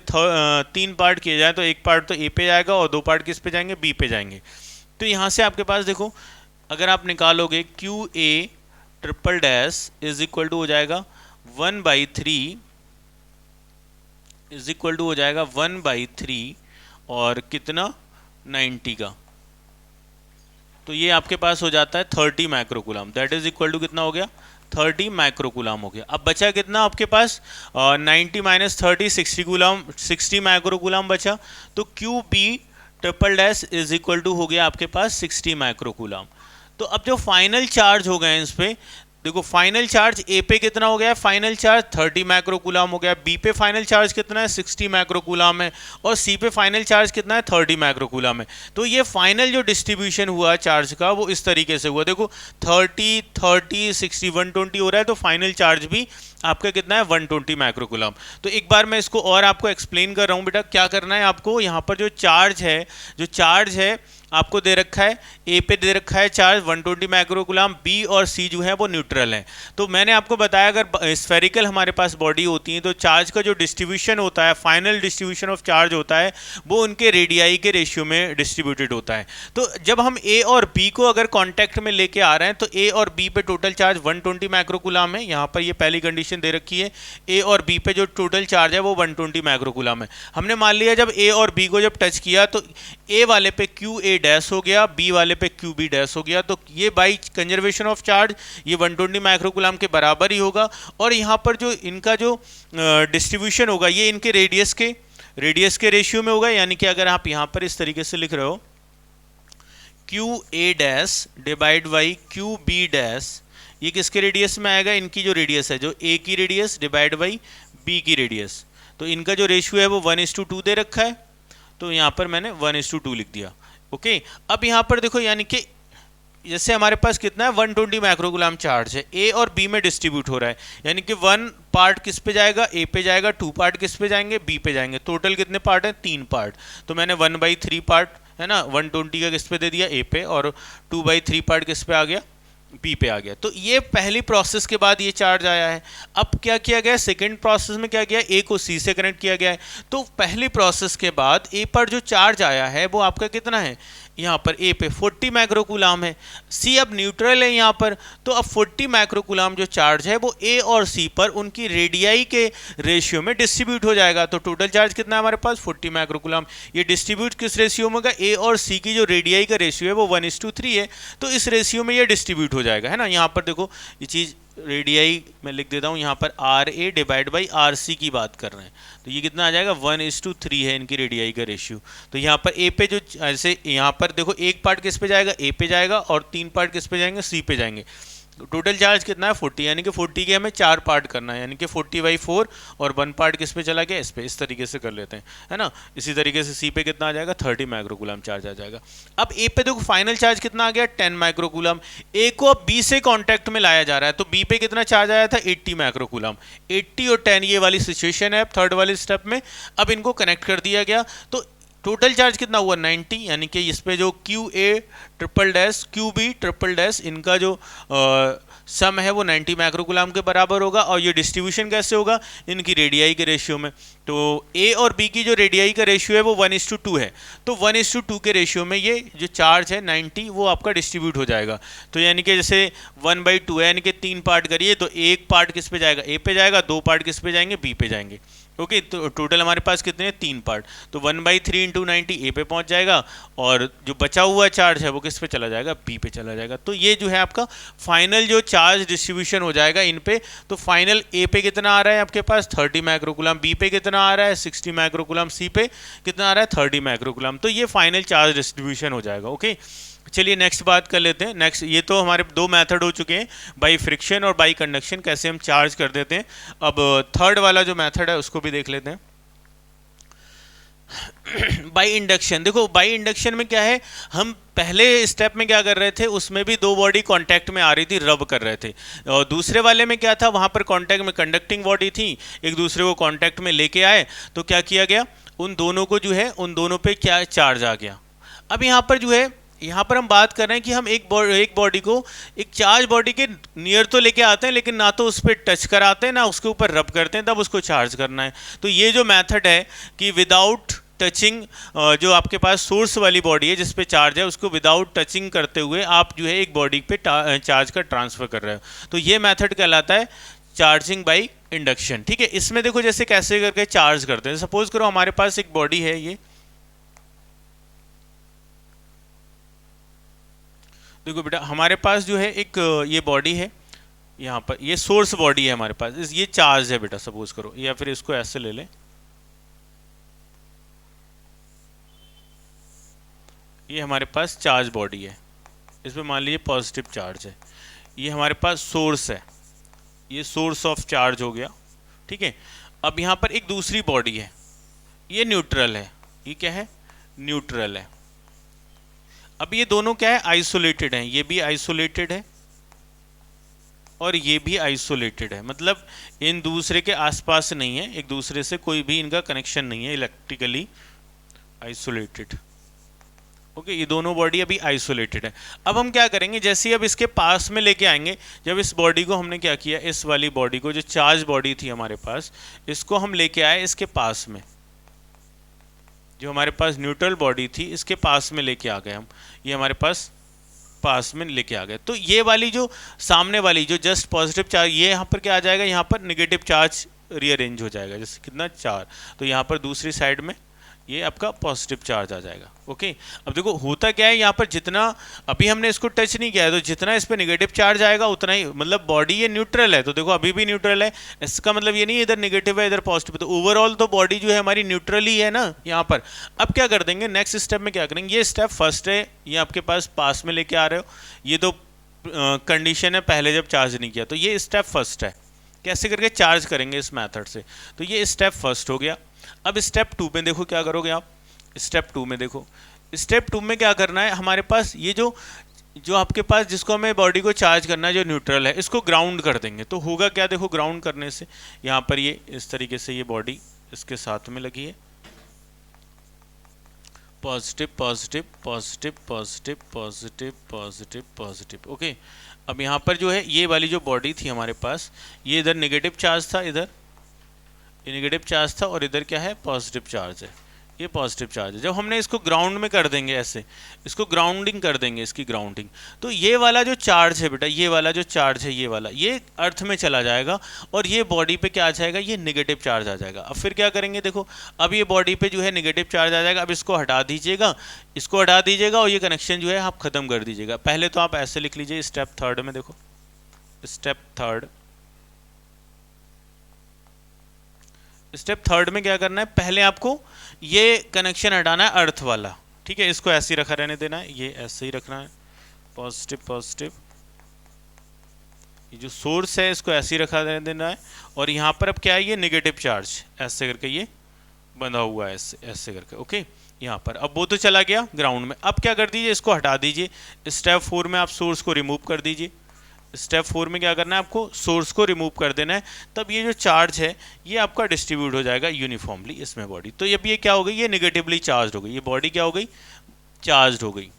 3 पार्ट किए जाए तो एक पार्ट तो ए पे जाएगा और 2 पार्ट किस पे जाएंगे, बी पे जाएंगे। तो यहाँ से आपके पास देखो अगर आप निकालोगे q A triple dash is equal to हो जाएगा 1/3 इज इक्वल टू हो जाएगा 1/3 और कितना 90 का, तो ये आपके पास हो जाता है 30 microcoulomb, that is equal to कितना हो गया 30 माइक्रोकूलम हो गया। अब बचा कितना आपके पास 90 माइनस 30 60 कूलम, 60 माइक्रोकूलम बचा। तो q B triple dash is equal to हो गया आपके पास 60 माइक्रोकूलम। तो अब जो फाइनल चार्ज हो गए इस पे देखो, फाइनल चार्ज ए पे कितना हो गया है, फाइनल चार्ज 30 माइक्रोकूलम हो गया, बी पे फाइनल चार्ज कितना है 60 माइक्रोकूलम है और सी पे फाइनल चार्ज कितना है 30 माइक्रोकूलम है। तो ये फाइनल जो डिस्ट्रीब्यूशन हुआ चार्ज का वो इस तरीके से हुआ, देखो 30 30 60 120 हो रहा है, तो फाइनल चार्ज भी आपका कितना है 120 माइक्रोकूलम। तो एक बार मैं इसको और आपको एक्सप्लेन कर रहा हूँ बेटा, क्या करना है आपको, यहाँ पर जो चार्ज है आपको दे रखा है, ए पे दे रखा है चार्ज 120 माइक्रोकूलम, बी और सी जो है वो न्यूट्रल है। तो मैंने आपको बताया अगर स्फेरिकल हमारे पास बॉडी होती है तो चार्ज का जो डिस्ट्रीब्यूशन होता है, फाइनल डिस्ट्रीब्यूशन ऑफ चार्ज होता है, वो उनके रेडियाई के रेशियो में डिस्ट्रीब्यूटेड होता है। तो जब हम ए और बी को अगर कॉन्टैक्ट में लेके आ रहे हैं तो ए और बी पे टोटल चार्ज 120 माइक्रोकूलम है, यहाँ पर ये पहली कंडीशन दे रखी है, ए और बी पे जो टोटल चार्ज है वो 120 माइक्रोकूलम है। हमने मान लिया जब ए और बी को जब टच किया तो ए वाले पे क्यू ए डैश हो गया, बी वाले पे क्यू बी डैश हो गया, तो ये बाई कंजर्वेशन ऑफ चार्ज ये 120 माइक्रोकूलम के बराबर ही होगा। और यहाँ पर जो इनका जो डिस्ट्रीब्यूशन होगा ये इनके रेडियस के रेशियो में होगा, यानी कि अगर आप यहाँ पर इस तरीके से लिख रहे हो q A dash divide by Q b dash, ये किसके रेडियस में आएगा, इनकी जो रेडियस है, जो ए की रेडियस डिवाइड बाई बी की रेडियस। तो इनका जो रेशियो है वो 1:2 दे रखा है, तो यहाँ पर मैंने 1:2 लिख दिया। ओके, अब यहाँ पर देखो यानी कि जैसे हमारे पास कितना है 120 माइक्रोकूलम चार्ज है, ए और बी में डिस्ट्रीब्यूट हो रहा है, यानी कि 1 पार्ट किस पे जाएगा, ए पे जाएगा, 2 पार्ट किस पे जाएंगे, बी पे जाएंगे। टोटल कितने पार्ट हैं 3 पार्ट, तो मैंने 1/3 पार्ट है ना 120 का किस पे दे दिया ए पे, और 2/3 पार्ट किस पे आ गया बी पे आ गया। तो ये पहली प्रोसेस के बाद ये चार्ज आया है। अब क्या किया गया, सेकंड प्रोसेस में क्या किया, ए को सी से कनेक्ट किया गया है। तो पहली प्रोसेस के बाद ए पर जो चार्ज आया है वो आपका कितना है, यहाँ पर ए पे 40 माइक्रोकूलम है, सी अब न्यूट्रल है यहाँ पर, तो अब 40 माइक्रोकूलम जो चार्ज है वो ए और सी पर उनकी रेडियाई के रेशियो में डिस्ट्रीब्यूट हो जाएगा। तो टोटल चार्ज कितना है हमारे पास 40 माइक्रोकूलम, ये डिस्ट्रीब्यूट किस रेशियो में होगा, ए और सी की जो रेडियाई का रेशियो है वो 1:3 है, तो इस रेशियो में ये डिस्ट्रीब्यूट हो जाएगा, है ना। यहाँ पर देखो ये चीज़ रेडियाई मैं लिख देता हूँ, यहाँ पर r a divide by r c की बात कर रहे हैं, तो ये कितना आ जाएगा 1:3 है इनकी रेडियाई का रेशियो। तो यहाँ पर ए पे जो ऐसे यहाँ पर देखो एक पार्ट किस पे जाएगा, ए पे जाएगा, और 3 पार्ट किस पे जाएंगे, सी पे जाएंगे। टोटल चार्ज कितना है 40, यानी कि 40 के हमें 4 पार्ट करना है, यानी कि 40/4, और 1 पार्ट किस पे चला गया, इस पे, इस तरीके से कर लेते हैं, है ना। इसी तरीके से सी पे कितना आ जाएगा 30 माइक्रोकूलम चार्ज आ जाएगा। अब ए पे देखो फाइनल चार्ज कितना आ गया 10 माइक्रोकूलम, ए को अब बी से कॉन्टैक्ट में लाया जा रहा है, तो बी पे कितना चार्ज आया था 80 माइक्रोकूलम, 80 और 10 ये वाली सिचुएशन है थर्ड वाले स्टेप में। अब इनको कनेक्ट कर दिया गया, तो टोटल चार्ज कितना हुआ 90, यानी कि इस पे जो क्यू ए triple dash q B triple dash इनका जो सम है वो 90 माइक्रोकूलम के बराबर होगा। और ये डिस्ट्रीब्यूशन कैसे होगा, इनकी रेडियाई के रेशियो में। तो ए और बी की जो रेडियाई का रेशियो है वो 1:2 है, तो 1:2 के रेशियो में ये जो चार्ज है 90 वो आपका डिस्ट्रीब्यूट हो जाएगा। तो यानी कि जैसे 1/2 है, यानी कि 3 पार्ट करिए तो एक पार्ट किस पे जाएगा, ए पे जाएगा, 2 पार्ट किस पे जाएंगे, बी पे जाएंगे। ओके, तो टोटल हमारे पास कितने हैं, 3 पार्ट। तो 1/3 इंटू 90 ए पे पहुंच जाएगा, और जो बचा हुआ चार्ज है वो किस पे चला जाएगा, बी पे चला जाएगा। तो ये जो है आपका फाइनल जो चार्ज डिस्ट्रीब्यूशन हो जाएगा इन पे। तो फाइनल ए पे कितना आ रहा है आपके पास 30 माइक्रोकूलम, बी पे कितना आ रहा है 60 माइक्रोकूलम, सी पे कितना आ रहा है 30 माइक्रोकूलम। तो ये फाइनल चार्ज डिस्ट्रीब्यूशन हो जाएगा। ओके, चलिए नेक्स्ट बात कर लेते हैं। नेक्स्ट, ये तो हमारे दो मेथड हो चुके हैं, बाई फ्रिक्शन और बाई कंडक्शन, कैसे हम चार्ज कर देते हैं। अब थर्ड वाला जो मेथड है उसको भी देख लेते हैं। बाई इंडक्शन, देखो बाई इंडक्शन में क्या है, हम पहले स्टेप में क्या कर रहे थे, उसमें भी दो बॉडी कांटेक्ट में आ रही थी, रब कर रहे थे। और दूसरे वाले में क्या था, वहां पर कांटेक्ट में कंडक्टिंग बॉडी थी, एक दूसरे को कांटेक्ट में लेके आए, तो क्या किया गया, उन दोनों को जो है उन दोनों पे क्या चार्ज आ गया। अब यहाँ पर जो है, यहाँ पर हम बात कर रहे हैं कि हम एक बॉडी को एक चार्ज बॉडी के नियर तो लेके आते हैं, लेकिन ना तो उस पर टच कराते हैं ना उसके ऊपर रब करते हैं, तब उसको चार्ज करना है। तो ये जो मेथड है कि विदाउट टचिंग, जो आपके पास सोर्स वाली बॉडी है जिस पे चार्ज है, उसको विदाउट टचिंग करते हुए आप जो है एक बॉडी पे चार्ज का ट्रांसफर कर रहे हो, तो ये मेथड कहलाता है चार्जिंग बाई इंडक्शन। ठीक है, इसमें देखो जैसे कैसे करके चार्ज करते हैं। सपोज करो हमारे पास एक बॉडी है, ये देखो बेटा, हमारे पास जो है एक ये बॉडी है, यहाँ पर ये सोर्स बॉडी है हमारे पास, ये चार्ज है बेटा सपोज करो, या फिर इसको ऐसे ले लें, ये हमारे पास चार्ज बॉडी है, इसमें मान लीजिए पॉजिटिव चार्ज है। ये हमारे पास सोर्स है, ये सोर्स ऑफ चार्ज हो गया। ठीक है, अब यहाँ पर एक दूसरी बॉडी है, ये न्यूट्रल है, ये क्या है, न्यूट्रल है। अब ये दोनों क्या है, आइसोलेटेड हैं, ये भी आइसोलेटेड है और ये भी आइसोलेटेड है, मतलब इन दूसरे के आसपास नहीं है, एक दूसरे से कोई भी इनका कनेक्शन नहीं है, इलेक्ट्रिकली आइसोलेटेड। ओके, ये दोनों बॉडी अभी आइसोलेटेड है। अब हम क्या करेंगे, जैसे अब इसके पास में लेके आएंगे, जब इस बॉडी को हमने क्या किया, इस वाली बॉडी को जो चार्ज बॉडी थी हमारे पास, इसको हम लेके आए इसके पास में, जो हमारे पास न्यूट्रल बॉडी थी इसके पास में लेके आ गए हम, ये हमारे पास में लेके आ गए। तो ये वाली जो सामने वाली जो जस्ट पॉजिटिव चार्ज, ये यहाँ पर क्या आ जाएगा, यहाँ पर नेगेटिव चार्ज रीअरेंज हो जाएगा, जैसे कितना 4, तो यहाँ पर दूसरी साइड में ये आपका पॉजिटिव चार्ज आ जाएगा। ओके, अब देखो होता क्या है, यहाँ पर जितना अभी हमने इसको टच नहीं किया है, तो जितना इस पर नेगेटिव चार्ज आएगा उतना ही, मतलब बॉडी ये न्यूट्रल है, तो देखो अभी भी न्यूट्रल है, इसका मतलब ये नहीं इधर नेगेटिव है इधर पॉजिटिव, तो ओवरऑल तो बॉडी जो है हमारी न्यूट्रल ही है ना यहाँ पर। अब क्या कर देंगे, नेक्स्ट स्टेप में क्या करेंगे, ये स्टेप फर्स्ट है, ये आपके पास में लेके आ रहे हो, ये तो कंडीशन है पहले जब चार्ज नहीं किया, तो ये स्टेप फर्स्ट है, कैसे करके चार्ज करेंगे इस मेथड से, तो ये स्टेप फर्स्ट हो गया। अब स्टेप 2 में देखो क्या करोगे आप, स्टेप 2 में देखो, स्टेप 2 में क्या करना है, हमारे पास ये जो आपके पास जिसको हमें बॉडी को चार्ज करना है जो न्यूट्रल है, इसको ग्राउंड कर देंगे। तो होगा क्या, देखो ग्राउंड करने से यहाँ पर ये इस तरीके से ये बॉडी इसके साथ में लगी है, positive positive positive positive positive positive positive. Okay, अब यहाँ पर जो है ये वाली जो बॉडी थी हमारे पास, ये इधर नेगेटिव चार्ज था, इधर ये नेगेटिव चार्ज था, और इधर क्या है, पॉजिटिव चार्ज है, ये पॉजिटिव चार्ज है। जब हमने इसको ग्राउंड में कर देंगे, ऐसे इसको ग्राउंडिंग कर देंगे, इसकी ग्राउंडिंग, तो ये वाला जो चार्ज है बेटा, ये वाला जो चार्ज है, ये वाला ये अर्थ में चला जाएगा, और ये बॉडी पे क्या आ जाएगा, ये नेगेटिव चार्ज आ जाएगा। अब फिर क्या करेंगे, देखो अब ये बॉडी पे जो है नेगेटिव चार्ज आ जाएगा, अब इसको हटा दीजिएगा, इसको हटा दीजिएगा, और ये कनेक्शन जो है आप खत्म कर दीजिएगा। पहले तो आप ऐसे लिख लीजिए, स्टेप थर्ड में देखो, स्टेप थर्ड में क्या करना है, पहले आपको ये कनेक्शन हटाना है अर्थ वाला। ठीक है, इसको ऐसे ही रखा रहने देना है, ये ऐसे ही रखना है, पॉजिटिव पॉजिटिव, ये जो सोर्स है इसको ऐसे ही रखा रहने देना है, और यहाँ पर अब क्या है, ये नेगेटिव चार्ज ऐसे करके ये बंधा हुआ है, ऐसे करके। ओके, यहाँ पर अब वो तो चला गया ग्राउंड में। अब क्या कर दीजिए, इसको हटा दीजिए, स्टेप 4 में आप सोर्स को रिमूव कर दीजिए, स्टेप 4 में क्या करना है आपको, सोर्स को रिमूव कर देना है, तब ये जो चार्ज है ये आपका डिस्ट्रीब्यूट हो जाएगा यूनिफॉर्मली इसमें बॉडी। तो अब ये क्या हो गई, ये निगेटिवली चार्ज हो गई, ये बॉडी क्या हो गई, चार्ज हो गई।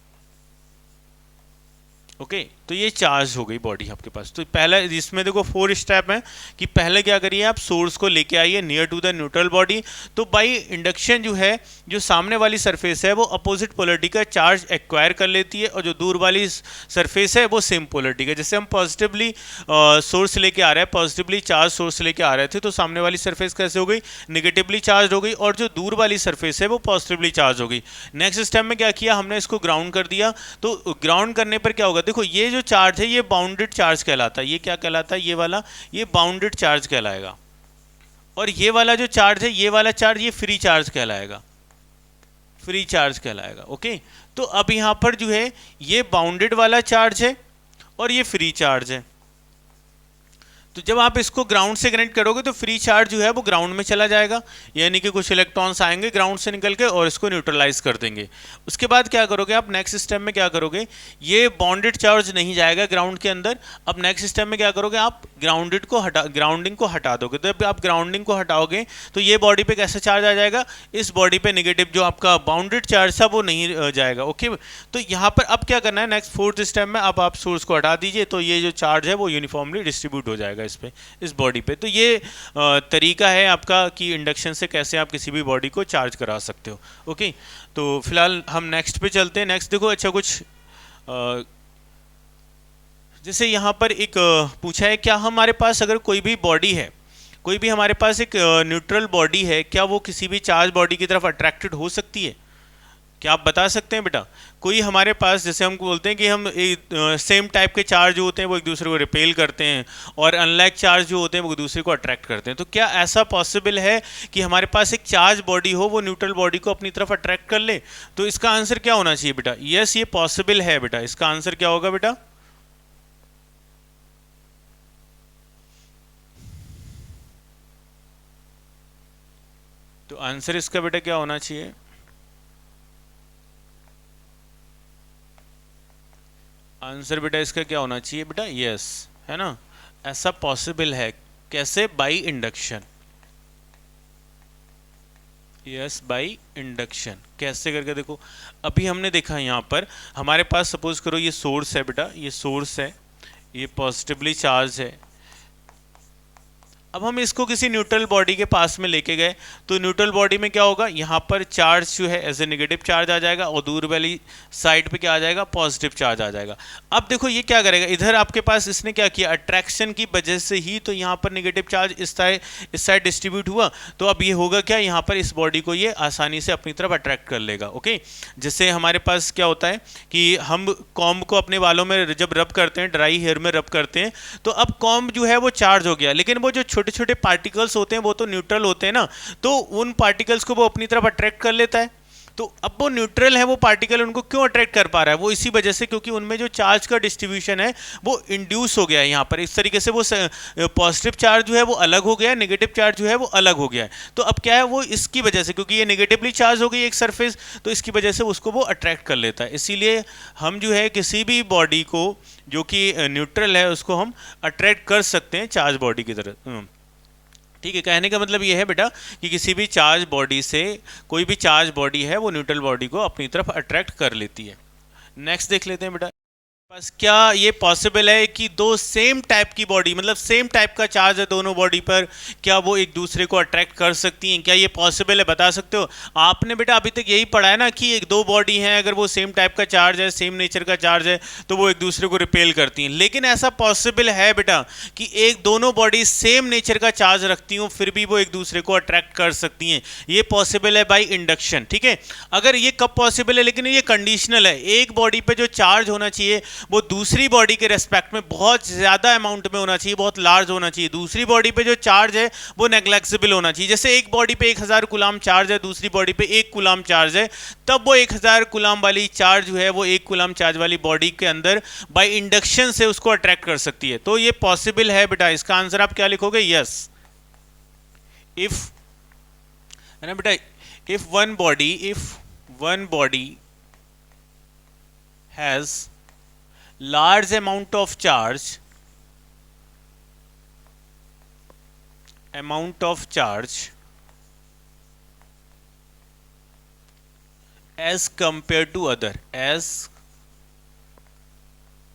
ओके तो ये चार्ज हो गई बॉडी आपके पास। तो पहला इसमें देखो 4 स्टेप है कि पहले क्या करिए आप सोर्स को लेके आइए near to the neutral body. तो बाई इंडक्शन जो है जो सामने वाली सरफेस है वो अपोजिट पोलरिटी का चार्ज एक्वायर कर लेती है, और जो दूर वाली सरफेस है वो सेम पोलरिटी का। जैसे हम पॉजिटिवली सोर्स लेके आ रहे हैं, पॉजिटिवली चार्ज सोर्स लेके आ रहे थे, तो सामने वाली सरफेस कैसे हो गई, निगेटिवली चार्ज हो गई, और जो दूर वाली सरफेस है वो पॉजिटिवली चार्ज हो गई। नेक्स्ट स्टेप में क्या किया हमने, इसको ग्राउंड कर दिया। तो ग्राउंड करने पर क्या होगा, देखो ये जो चार्ज है ये बाउंडेड चार्ज कहलाता है। ये क्या कहलाता है, ये वाला, ये बाउंडेड चार्ज कहलाएगा। और ये वाला जो चार्ज है, ये वाला चार्ज, ये फ्री चार्ज कहलाएगा, फ्री चार्ज कहलाएगा। ओके तो अब यहां पर जो है ये बाउंडेड वाला चार्ज है और ये फ्री चार्ज है। तो जब आप इसको ग्राउंड से कनेक्ट करोगे तो फ्री चार्ज जो है वो ग्राउंड में चला जाएगा, यानी कि कुछ इलेक्ट्रॉन्स आएंगे ग्राउंड से निकल के और इसको न्यूट्रलाइज कर देंगे। उसके बाद क्या करोगे आप, नेक्स्ट स्टेप में क्या करोगे, ये बॉन्डेड चार्ज नहीं जाएगा ग्राउंड के अंदर। अब नेक्स्ट स्टेप में क्या करोगे आप, ग्राउंडिंग को हटा दोगे। तो जब आप ग्राउंडिंग को हटाओगे तो ये बॉडी पे कैसा चार्ज आ जाएगा, इस बॉडी पे नेगेटिव जो आपका बाउंडेड चार्ज था वो नहीं जाएगा। ओके तो यहाँ पर अब क्या करना है, नेक्स्ट 4th स्टेप में अब आप सोर्स को हटा दीजिए, तो ये जो चार्ज है वो यूनिफॉर्मली डिस्ट्रीब्यूट हो जाएगा इस पे, इस बॉडी पे। तो ये तरीका है आपका कि इंडक्शन से कैसे आप किसी भी बॉडी को चार्ज करा सकते हो। ओके तो फिलहाल हम नेक्स्ट पे चलते हैं। नेक्स्ट देखो अच्छा कुछ जैसे यहाँ पर एक पूछा है, क्या हमारे पास अगर कोई भी बॉडी है, कोई भी हमारे पास एक न्यूट्रल बॉडी है, क्या वो किसी भी चार्ज बॉडी की तरफ अट्रैक्टेड हो सकती है? क्या आप बता सकते हैं बेटा? कोई हमारे पास, जैसे हम बोलते हैं कि हम सेम टाइप के चार्ज जो होते हैं वो एक दूसरे को रिपेल करते हैं, और अनलाइक चार्ज जो होते हैं वो एक दूसरे को अट्रैक्ट करते हैं। तो क्या ऐसा पॉसिबल है कि हमारे पास एक चार्ज बॉडी हो वो न्यूट्रल बॉडी को अपनी तरफ अट्रैक्ट कर ले? तो इसका आंसर क्या होना चाहिए बेटा? यस ये पॉसिबल है बेटा। इसका आंसर क्या होगा बेटा? तो आंसर इसका बेटा क्या होना चाहिए? आंसर बेटा इसका क्या होना चाहिए बेटा? यस है ना, ऐसा पॉसिबल है। कैसे? By induction. Yes by induction. कैसे करके देखो, अभी हमने देखा यहाँ पर हमारे पास सपोज करो ये सोर्स है बेटा, ये सोर्स है, ये पॉजिटिवली चार्ज है। अब हम इसको किसी न्यूट्रल बॉडी के पास में लेके गए, तो न्यूट्रल बॉडी में क्या होगा, यहाँ पर चार्ज जो है एज ए नेगेटिव चार्ज आ जाएगा, और दूर वाली साइड पे क्या आ जाएगा, पॉजिटिव चार्ज आ जाएगा। अब देखो ये क्या करेगा, इधर आपके पास इसने क्या किया, अट्रैक्शन की वजह से ही तो यहाँ पर नेगेटिव चार्ज इस साइड डिस्ट्रीब्यूट हुआ। तो अब ये होगा क्या, यहाँ पर इस बॉडी को ये आसानी से अपनी तरफ अट्रैक्ट कर लेगा। ओके जैसे हमारे पास क्या होता है कि हम कॉम्ब को अपने बालों में जब रब करते हैं, ड्राई हेयर में रब करते हैं, तो अब कॉम्ब जो है वो चार्ज हो गया, लेकिन वो जो छोटे छोटे पार्टिकल्स होते हैं वो तो न्यूट्रल होते हैं ना, तो उन पार्टिकल्स को वो अपनी तरफ अट्रैक्ट कर लेता है। तो अब वो न्यूट्रल है, वो पार्टिकल उनको क्यों अट्रैक्ट कर पा रहा है, वो इसी वजह से क्योंकि उनमें जो चार्ज का डिस्ट्रीब्यूशन है वो इंड्यूस हो गया है यहाँ पर। इस तरीके से वो पॉजिटिव चार्ज जो है वो अलग हो गया है, नेगेटिव चार्ज जो है वो अलग हो गया है। तो अब क्या है, वो इसकी वजह से, क्योंकि ये नेगेटिवली चार्ज हो गई एक सरफेस, तो इसकी वजह से उसको वो अट्रैक्ट कर लेता है। इसीलिए हम जो है किसी भी बॉडी को जो कि न्यूट्रल है उसको हम अट्रैक्ट कर सकते हैं चार्ज बॉडी की तरह। ठीक है, कहने का मतलब ये है बेटा कि किसी भी चार्ज बॉडी से, कोई भी चार्ज बॉडी है वो न्यूट्रल बॉडी को अपनी तरफ अट्रैक्ट कर लेती है। नेक्स्ट देख लेते हैं बेटा, बस क्या ये पॉसिबल है कि दो सेम टाइप की बॉडी, मतलब सेम टाइप का चार्ज है दोनों बॉडी पर, क्या वो एक दूसरे को अट्रैक्ट कर सकती हैं? क्या ये पॉसिबल है, बता सकते हो? आपने बेटा अभी तक यही पढ़ा है ना कि एक दो बॉडी हैं, अगर वो सेम टाइप का चार्ज है, सेम नेचर का चार्ज है, तो वो एक दूसरे को रिपेल करती हैं। लेकिन ऐसा पॉसिबल है बेटा कि एक दोनों बॉडी सेम नेचर का चार्ज रखती हूँ फिर भी वो एक दूसरे को अट्रैक्ट कर सकती हैं। ये पॉसिबल है बाई इंडक्शन। ठीक है, अगर ये कब पॉसिबल है, लेकिन ये कंडीशनल है। एक बॉडी पे जो चार्ज होना चाहिए वो दूसरी बॉडी के रेस्पेक्ट में बहुत ज़्यादा अमाउंट में होना चाहिए, बहुत लार्ज होना चाहिए। दूसरी बॉडी पे जो चार्ज है वो नेग्लेक्सिबल होना चाहिए। जैसे एक बॉडी पे 1000 कूलाम चार्ज है, दूसरी बॉडी पे 1 कूलाम चार्ज है, तब वो 1000 कूलाम वाली चार्ज जो है वो 1 कूलाम चार्ज वाली बॉडी के अंदर बाय इंडक्शन से उसको अट्रैक्ट कर सकती है। तो ये पॉसिबल है बेटा। इसका आंसर आप क्या लिखोगे? यस। इफ, है ना बेटा, if one body has large amount of charge, amount of charge as compared to other, as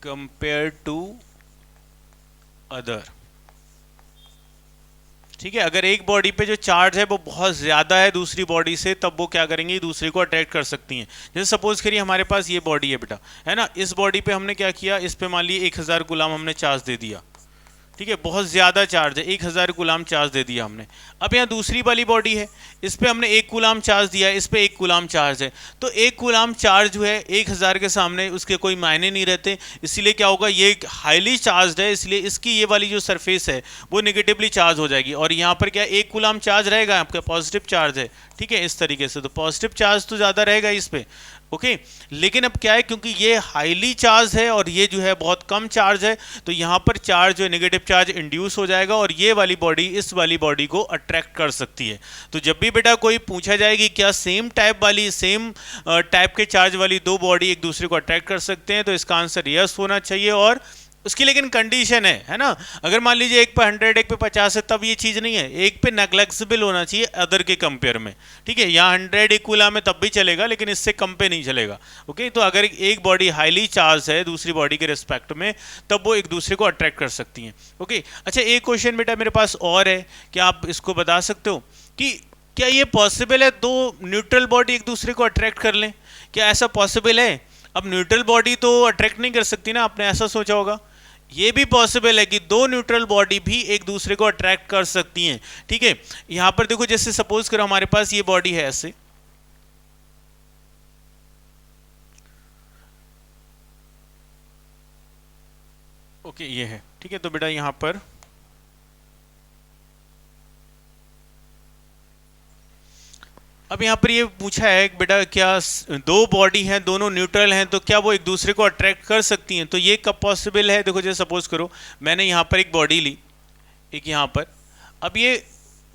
compared to other। ठीक है, अगर एक बॉडी पे जो चार्ज है वो बहुत ज़्यादा है दूसरी बॉडी से, तब वो क्या करेंगी, दूसरी को अट्रैक्ट कर सकती हैं। जैसे सपोज करिए हमारे पास ये बॉडी है बेटा, है ना, इस बॉडी पे हमने क्या किया, इस पे मान लीजिए 1000 गुलाम हमने चार्ज दे दिया। ठीक है, बहुत ज़्यादा चार्ज है, 1000 गुलाम चार्ज दे दिया हमने। अब यहाँ दूसरी वाली बॉडी है, इस पे हमने 1 गुलाम चार्ज दिया, इस पे 1 गुलाम चार्ज है। तो 1 गुलाम चार्ज जो है 1000 के सामने उसके कोई मायने नहीं रहते, इसीलिए क्या होगा, ये हाईली चार्ज है, इसलिए इसकी ये वाली जो सरफेस है वो निगेटिवली चार्ज हो जाएगी। और यहाँ पर क्या 1 गुलाम चार्ज रहेगा, आपका पॉजिटिव चार्ज है। ठीक है, इस तरीके से तो पॉजिटिव चार्ज तो ज़्यादा रहेगा इस पे। ओके, लेकिन अब क्या है, क्योंकि ये हाईली चार्ज है और ये जो है बहुत कम चार्ज है, तो यहाँ पर चार्ज जो है नेगेटिव चार्ज इंड्यूस हो जाएगा और ये वाली बॉडी इस वाली बॉडी को अट्रैक्ट कर सकती है। तो जब भी बेटा कोई पूछा जाएगी क्या सेम टाइप के चार्ज वाली दो बॉडी एक दूसरे को अट्रैक्ट कर सकते हैं, तो इसका आंसर यस होना चाहिए। और उसकी लेकिन कंडीशन है ना, अगर मान लीजिए एक पे 100 एक पे 50 है, तब ये चीज़ नहीं है, एक पे नेग्लेक्सिबल होना चाहिए अदर के कंपेयर में। ठीक है, यहाँ 100 इक्वला में तब भी चलेगा, लेकिन इससे कम पे नहीं चलेगा। ओके, तो अगर एक बॉडी हाईली चार्ज है दूसरी बॉडी के रिस्पेक्ट में, तब वो एक दूसरे को अट्रैक्ट कर सकती हैं। ओके, अच्छा एक क्वेश्चन बेटा मेरे पास और है, क्या आप इसको बता सकते हो कि क्या ये पॉसिबल है दो न्यूट्रल बॉडी एक दूसरे को अट्रैक्ट कर लें? क्या ऐसा पॉसिबल है? अब न्यूट्रल बॉडी तो अट्रैक्ट नहीं कर सकती ना, आपने ऐसा सोचा होगा। ये भी पॉसिबल है कि दो न्यूट्रल बॉडी भी एक दूसरे को अट्रैक्ट कर सकती हैं। ठीक है, यहां पर देखो, जैसे सपोज करो हमारे पास ये बॉडी है ऐसे, ओके ये है। ठीक है, तो बेटा यहां पर अब यहाँ पर ये पूछा है कि बेटा क्या दो बॉडी हैं दोनों न्यूट्रल हैं, तो क्या वो एक दूसरे को अट्रैक्ट कर सकती हैं? तो ये कब पॉसिबल है? देखो जैसे सपोज करो मैंने यहाँ पर एक बॉडी ली, एक यहाँ पर, अब ये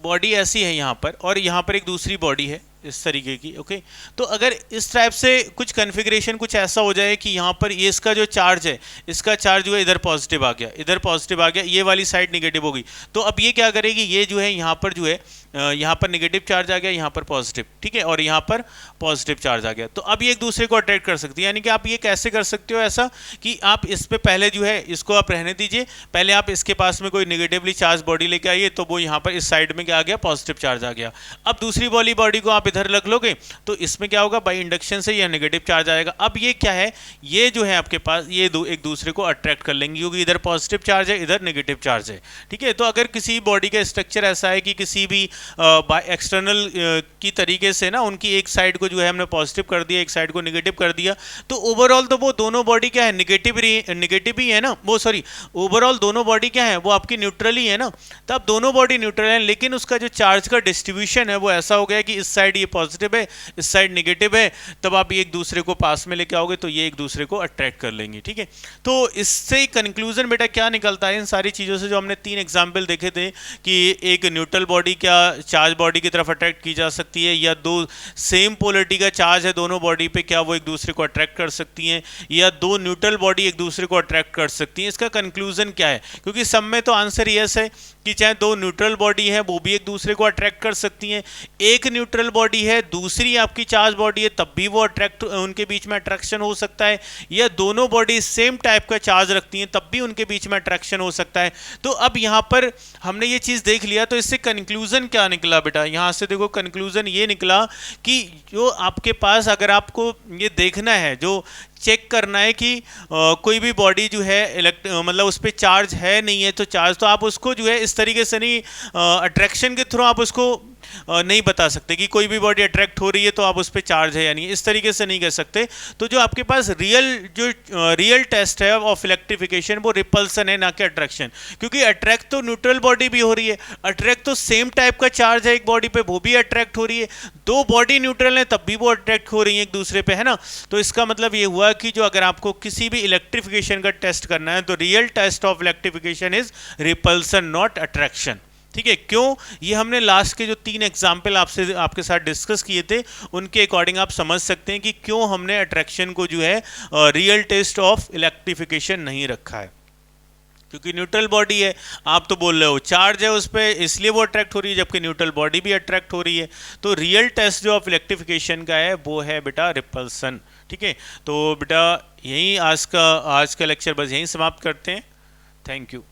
बॉडी ऐसी है यहाँ पर, और यहाँ पर एक दूसरी बॉडी है इस तरीके की। ओके, तो अगर इस टाइप से कुछ कन्फिग्रेशन कुछ ऐसा हो जाए कि यहाँ पर ये इसका जो चार्ज है, इसका चार्ज जो है इधर पॉजिटिव आ गया, इधर पॉजिटिव आ गया, ये वाली साइड निगेटिव हो गई, तो अब ये क्या करेगी, ये जो है यहाँ पर जो है यहाँ पर नेगेटिव चार्ज आ गया, यहाँ पर पॉजिटिव। ठीक है, और यहाँ पर पॉजिटिव चार्ज आ गया, तो अब ये एक दूसरे को अट्रैक्ट कर सकती है। यानी कि आप ये कैसे कर सकते हो ऐसा कि आप इस पे पहले जो है इसको आप रहने दीजिए, पहले आप इसके पास में कोई नेगेटिवली चार्ज बॉडी लेके आइए, तो वो यहाँ पर इस साइड में क्या आ गया, पॉजिटिव चार्ज आ गया। अब दूसरी वाली बॉडी को आप इधर रख लोगे, तो इसमें क्या होगा, बाई इंडक्शन से यह नेगेटिव चार्ज आएगा। अब ये क्या है, ये जो है आपके पास ये दो एक दूसरे को अट्रैक्ट कर लेंगे, क्योंकि इधर पॉजिटिव चार्ज है, इधर नेगेटिव चार्ज है। ठीक है, तो अगर किसी बॉडी का स्ट्रक्चर ऐसा है कि किसी भी एक्सटर्नल की तरीके से ना उनकी एक साइड को जो है हमने पॉजिटिव कर दिया, एक साइड को नेगेटिव कर दिया, तो ओवरऑल तो वो दोनों बॉडी क्या है, नेगेटिव ही है ना, वो सॉरी ओवरऑल दोनों बॉडी क्या है, वो आपकी न्यूट्रल ही है ना। तो अब दोनों बॉडी न्यूट्रल है, लेकिन उसका जो चार्ज का डिस्ट्रीब्यूशन है वो ऐसा हो गया कि इस साइड ये पॉजिटिव है, इस साइड नेगेटिव है, तब आप एक दूसरे को पास में लेके आओगे तो ये एक दूसरे को अट्रैक्ट कर लेंगे। ठीक है, तो इससे कंक्लूजन बेटा क्या निकलता है इन सारी चीज़ों से, जो हमने 3 एग्जाम्पल देखे थे कि एक न्यूट्रल बॉडी क्या चार्ज बॉडी की तरफ अट्रैक्ट की जा सकती है, या दो सेम पोलरिटी का चार्ज है दोनों बॉडी पे, क्या वो एक दूसरे को अट्रैक्ट कर सकती हैं, या दो न्यूट्रल बॉडी एक दूसरे को अट्रैक्ट कर सकती हैं। इसका कंक्लूजन क्या है, क्योंकि सब में तो आंसर यस है कि चाहे दो न्यूट्रल बॉडी है वो भी एक दूसरे को अट्रैक्ट कर सकती हैं, एक न्यूट्रल बॉडी है दूसरी आपकी चार्ज बॉडी है तब भी वो अट्रैक्ट, उनके बीच में अट्रैक्शन हो सकता है, या दोनों बॉडी सेम टाइप का चार्ज रखती हैं तब भी उनके बीच में अट्रैक्शन हो सकता है। तो अब यहाँ पर हमने ये चीज़ देख लिया, तो इससे कंक्लूजन क्या निकला बेटा, यहाँ से देखो कंक्लूजन ये निकला कि जो आपके पास अगर आपको ये देखना है, जो चेक करना है कि कोई भी बॉडी जो है मतलब उस पर चार्ज है नहीं है, तो चार्ज तो आप उसको जो है इस तरीके से नहीं, अट्रैक्शन के थ्रू आप उसको नहीं बता सकते कि कोई भी बॉडी अट्रैक्ट हो रही है तो आप उस पर चार्ज है या नहीं, इस तरीके से नहीं कह सकते। तो जो आपके पास रियल टेस्ट है ऑफ इलेक्ट्रिफिकेशन वो रिपल्सन है, ना कि अट्रैक्शन, क्योंकि अट्रैक्ट तो न्यूट्रल बॉडी भी हो रही है, अट्रैक्ट तो सेम टाइप का चार्ज है एक बॉडी पे वो भी अट्रैक्ट हो रही है, दो बॉडी न्यूट्रल है तब भी वो अट्रैक्ट हो रही है एक दूसरे पे, है ना। तो इसका मतलब ये हुआ कि जो अगर आपको किसी भी इलेक्ट्रिफिकेशन का टेस्ट करना है तो real test of electrification is repulsion not attraction. ठीक है, क्यों, ये हमने लास्ट के जो 3 एग्जाम्पल आपके साथ डिस्कस किए थे उनके अकॉर्डिंग आप समझ सकते हैं कि क्यों हमने अट्रैक्शन को जो है रियल टेस्ट ऑफ इलेक्ट्रिफिकेशन नहीं रखा है। क्योंकि न्यूट्रल बॉडी है, आप तो बोल रहे हो चार्ज है उस पर इसलिए वो अट्रैक्ट हो रही है, जबकि न्यूट्रल बॉडी भी अट्रैक्ट हो रही है। तो रियल टेस्ट जो ऑफ इलेक्ट्रिफिकेशन का है वो है बेटा रिपल्सन। ठीक है, तो बेटा यही आज का लेक्चर बस यहीं समाप्त करते हैं। Thank you.